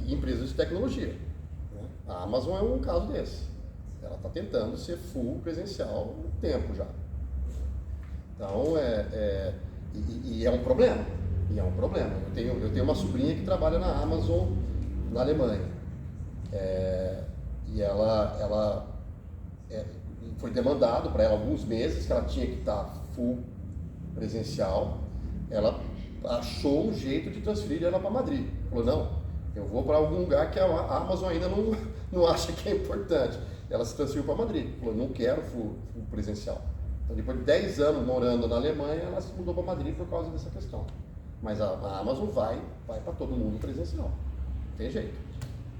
E empresas de tecnologia. Né? A Amazon é um caso desse. Ela está tentando ser full presencial há um tempo já. Então, e é um problema. E é um problema. Eu tenho uma sobrinha que trabalha na Amazon na Alemanha. E ela foi demandado para ela alguns meses que ela tinha que estar full presencial. Ela achou um jeito de transferir ela para Madrid. Falou, não, eu vou para algum lugar que a Amazon ainda não acha que é importante. Ela se transferiu para Madrid. Falou, não quero full presencial. Então, depois de 10 anos morando na Alemanha, ela se mudou para Madrid por causa dessa questão. Mas a Amazon vai para todo mundo presencial. Não tem jeito.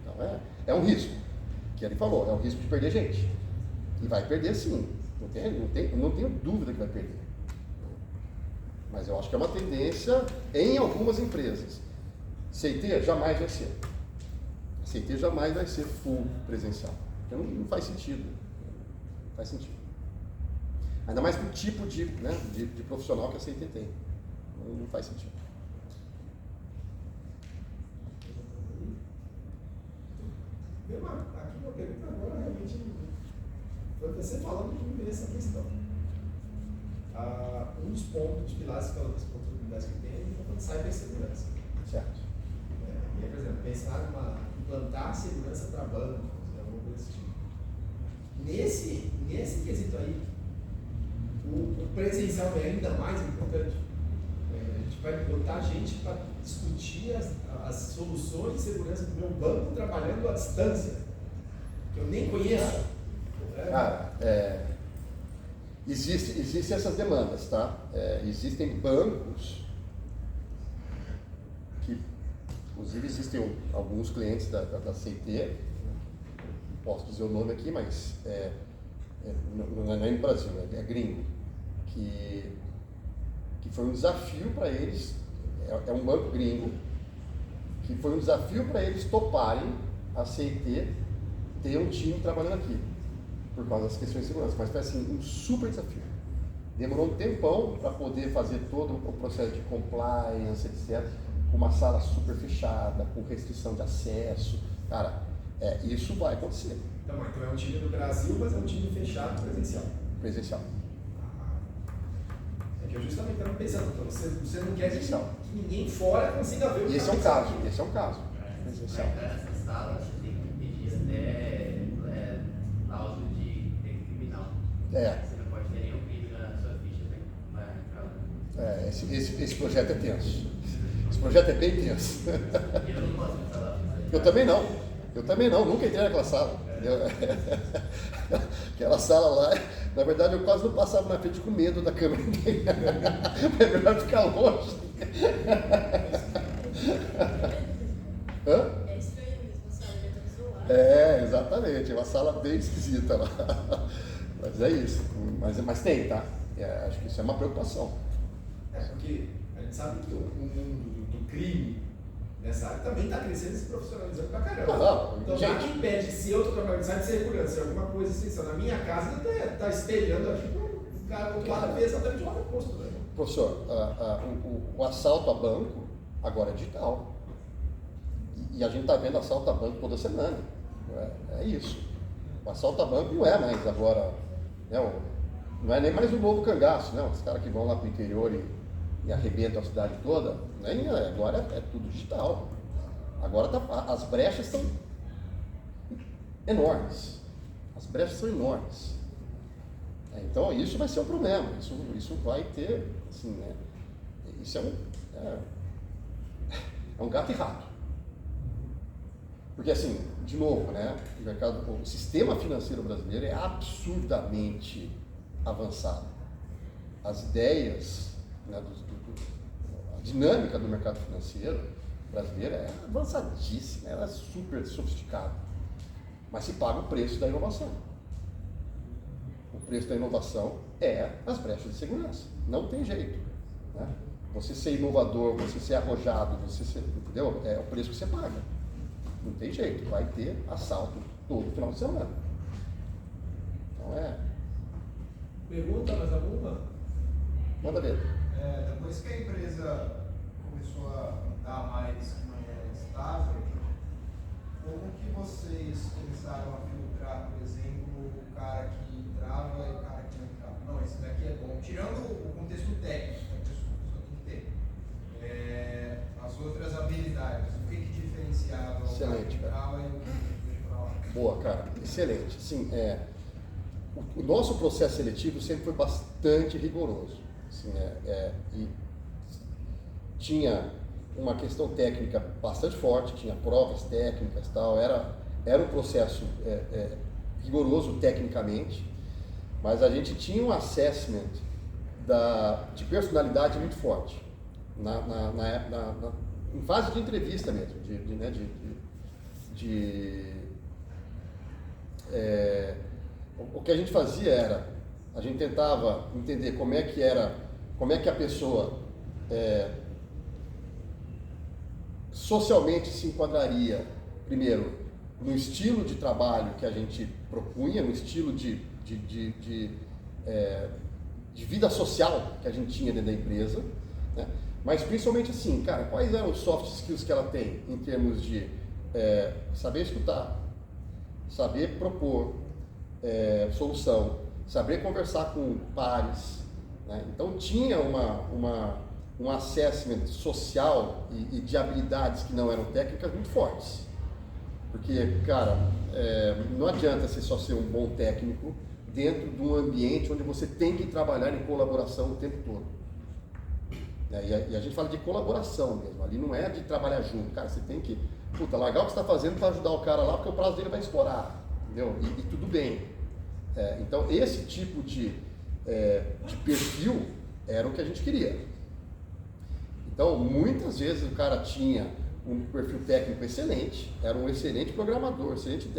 Então, é um risco. Que ele falou, é um risco de perder gente. E vai perder sim. Não tenho dúvida que vai perder. Mas eu acho que é uma tendência em algumas empresas. CT jamais vai ser. CT jamais vai ser full presencial. Então não faz sentido. Não faz sentido. Ainda mais pro tipo de profissional que a CT tem. Não faz sentido. Aqui uma pergunta agora realmente foi você falando de essa questão. Um dos pontos, pilares das oportunidades que tem é a cibersegurança. Certo. E aí, por exemplo, pensar em implantar segurança para bancos, alguma coisa desse tipo. Nesse quesito aí, o presencial é ainda mais importante. A gente vai botar gente para discutir as soluções de segurança do meu banco trabalhando à distância, que eu nem conheço. Existem essas demandas, tá? Existem bancos inclusive existem alguns clientes da CIT, não posso dizer o nome aqui, mas não é no Brasil, é gringo, que foi um desafio para eles, é um banco gringo, que foi um desafio para eles toparem a CIT ter um time trabalhando aqui, por causa das questões de segurança, mas foi assim, um super desafio. Demorou um tempão para poder fazer todo o processo de compliance, etc., com uma sala super fechada, com restrição de acesso. Cara, isso vai acontecer. Então é um time do Brasil, mas é um time fechado presencial. Presencial. É que eu justamente estava pensando, então, você não quer que ninguém fora consiga ver o que esse é um caso, esse é um caso. Presencial. Para entrar nessa sala, você tem que pedir até laudo de criminal. Você não pode ter nenhum crime na sua ficha para entrar lá. Esse projeto é tenso. Esse projeto é bem tenso. Eu não posso entrar lá. Eu também não, nunca entrei naquela sala. Aquela sala lá, na verdade eu quase não passava na frente com medo da câmera. É melhor ficar longe. Hã? É estranho mesmo, a sala já está isolada. Exatamente, é uma sala bem esquisita lá. Mas é isso, mas tem, tá? Acho que isso é uma preocupação. Porque a gente sabe que o mundo do crime nessa área também está crescendo e se profissionalizando pra caramba. Então, já que impede, se eu estou trabalhando em site de segurança, alguma coisa assim, na minha casa, está espelhando aqui para o cara do lado ver exatamente o lado oposto. Né? Professor, o assalto a banco agora é digital. E a gente está vendo assalto a banco toda semana. É isso. O assalto a banco não é mais agora, não é nem mais o novo cangaço, né? Os caras que vão lá para o interior e arrebentam a cidade toda, agora é tudo digital. Agora as brechas são enormes. As brechas são enormes. Então isso vai ser um problema. Isso vai ter, assim, né? Isso é um gato e rato. Porque assim, de novo, né? O sistema financeiro brasileiro é absurdamente avançado. As ideias, né, a dinâmica do mercado financeiro brasileiro é avançadíssima, ela é super sofisticada. Mas se paga o preço da inovação. O preço da inovação é as brechas de segurança. Não tem jeito. Né? Você ser inovador, você ser arrojado, entendeu? É o preço que você paga. Não tem jeito. Vai ter assalto todo final de semana. Então Pergunta mais alguma? Manda ver. Depois que a empresa começou a dar mais de maneira estável, como que vocês começaram a filtrar, por exemplo, o cara que entrava e o cara que não entrava? Não, esse daqui é bom. Tirando o contexto técnico que a pessoa tem que ter. As outras habilidades, o que diferenciava o cara que entrava e o que não entrava? Boa, cara. Excelente. Sim, o nosso processo seletivo sempre foi bastante rigoroso. Assim, e tinha uma questão técnica bastante forte, tinha provas técnicas e tal, era um processo rigoroso tecnicamente, mas a gente tinha um assessment de personalidade muito forte, em fase de entrevista mesmo, o que a gente fazia era, a gente tentava entender como é que a pessoa socialmente se enquadraria, primeiro, no estilo de trabalho que a gente propunha, no estilo de vida social que a gente tinha dentro da empresa, né? Mas principalmente assim, cara, quais eram os soft skills que ela tem em termos de saber escutar, saber propor solução, saber conversar com pares, né? Então tinha um assessment social e de habilidades que não eram técnicas muito fortes. Porque, cara, não adianta você só ser um bom técnico dentro de um ambiente onde você tem que trabalhar em colaboração o tempo todo. E a gente fala de colaboração mesmo, ali não é de trabalhar junto. Cara, você tem que largar o que você está fazendo para ajudar o cara lá, porque o prazo dele vai estourar, entendeu? E tudo bem. Então, esse tipo de perfil era o que a gente queria. Então, muitas vezes o cara tinha um perfil técnico excelente, era um excelente programador, excelente,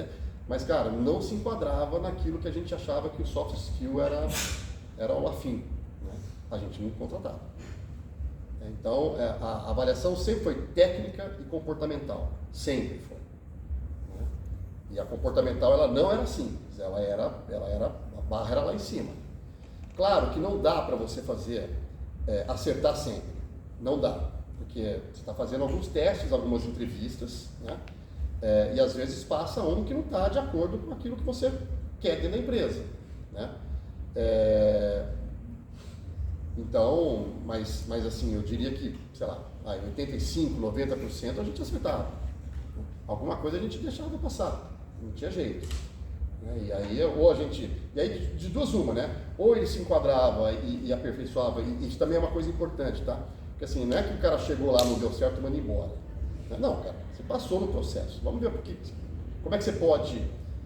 mas, cara, não se enquadrava naquilo que a gente achava que o soft skill era o afim, né? A gente não contratava. Então, a avaliação sempre foi técnica e comportamental, sempre foi. Né? E a comportamental, ela não era simples, a barra era lá em cima. Claro que não dá para você fazer, acertar sempre, não dá, porque você está fazendo alguns testes, algumas entrevistas, né? E às vezes passa um que não está de acordo com aquilo que você quer dentro da empresa, né? Então, mas assim, eu diria que, sei lá, 85%, 90% a gente acertava. Alguma coisa a gente deixava passar, não tinha jeito. E aí, de duas uma, né? Ou ele se enquadrava e aperfeiçoava, e isso também é uma coisa importante, tá? Porque assim, não é que o cara chegou lá, não deu certo e manda embora. Não, cara, você passou no processo. Vamos ver como é que você pode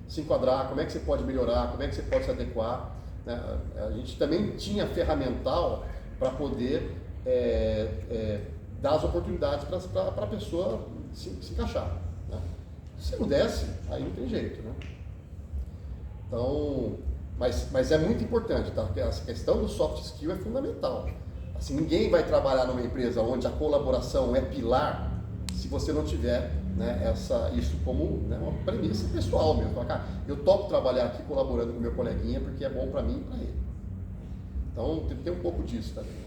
se enquadrar, como é que você pode melhorar, como é que você pode se adequar. Né? A gente também tinha ferramental para poder dar as oportunidades para a pessoa se encaixar. Né? Se não desse, aí não tem jeito. Né? Então, mas é muito importante, tá? Porque essa questão do soft skill é fundamental. Assim, ninguém vai trabalhar numa empresa onde a colaboração é pilar se você não tiver, né, isso como, né, uma premissa pessoal mesmo. Cara, eu topo trabalhar aqui colaborando com o meu coleguinha porque é bom para mim e para ele. Então tem que ter um pouco disso também.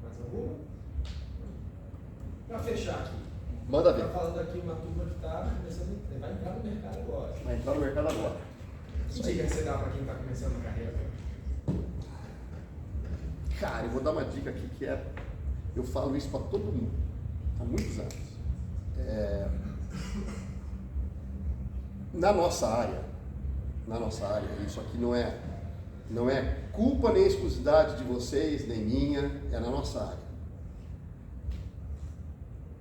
Mais alguma? Para fechar aqui. Manda ver. Está falando aqui uma turma que está começando, vai entrar no mercado agora. Vai entrar no mercado agora. Que dica que você dá para quem está começando a carreira? Cara, eu vou dar uma dica aqui que eu falo isso para todo mundo, há muitos anos. Na nossa área, isso aqui não é culpa nem exclusividade de vocês, nem minha, é na nossa área.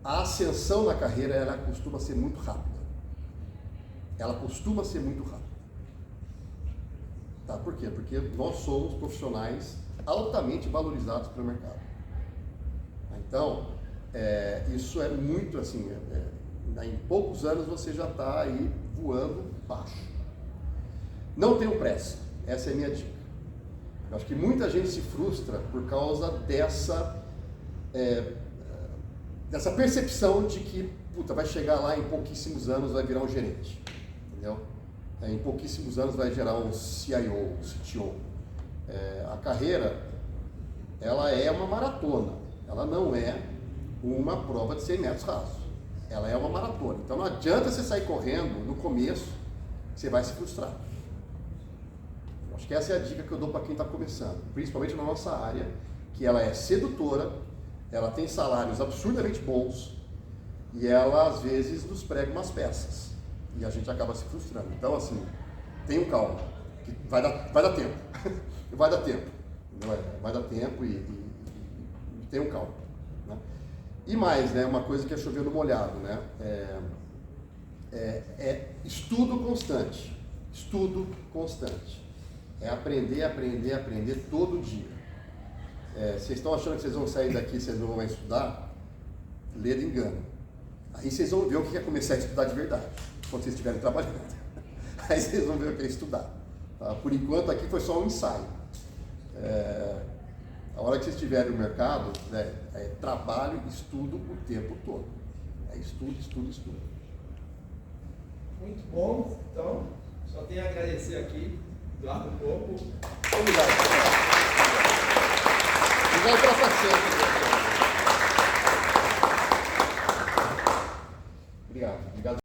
A ascensão na carreira, ela costuma ser muito rápida. Tá? Por quê? Porque nós somos profissionais altamente valorizados pelo mercado. Então, isso é muito assim, em poucos anos você já está aí voando baixo. Não tenham pressa, essa é a minha dica. Eu acho que muita gente se frustra por causa dessa percepção de que, vai chegar lá em pouquíssimos anos, vai virar um gerente, entendeu? Em pouquíssimos anos vai gerar um CIO, um CTO. A carreira, ela é uma maratona, ela não é uma prova de 100 metros rasos, ela é uma maratona. Então não adianta você sair correndo no começo, você vai se frustrar. Eu acho que essa é a dica que eu dou para quem está começando, principalmente na nossa área, que ela é sedutora, ela tem salários absurdamente bons e ela às vezes nos prega umas peças e a gente acaba se frustrando. Então assim, tenham calma, que vai dar tempo. Vai dar tempo e tenham calma. Né? E mais, né, uma coisa que é chover no molhado, né? Estudo constante. É aprender todo dia. Vocês estão achando que vocês vão sair daqui e vocês não vão estudar? Ledo engano. Aí vocês vão ver o que é começar a estudar de verdade, quando vocês estiverem trabalhando. Aí vocês vão ver o que é estudar. Tá? Por enquanto aqui foi só um ensaio. A hora que vocês estiverem no mercado, né, trabalho e estudo o tempo todo. Estudo. Muito bom. Então, só tenho a agradecer aqui, Eduardo Coco. Obrigado pela paciência.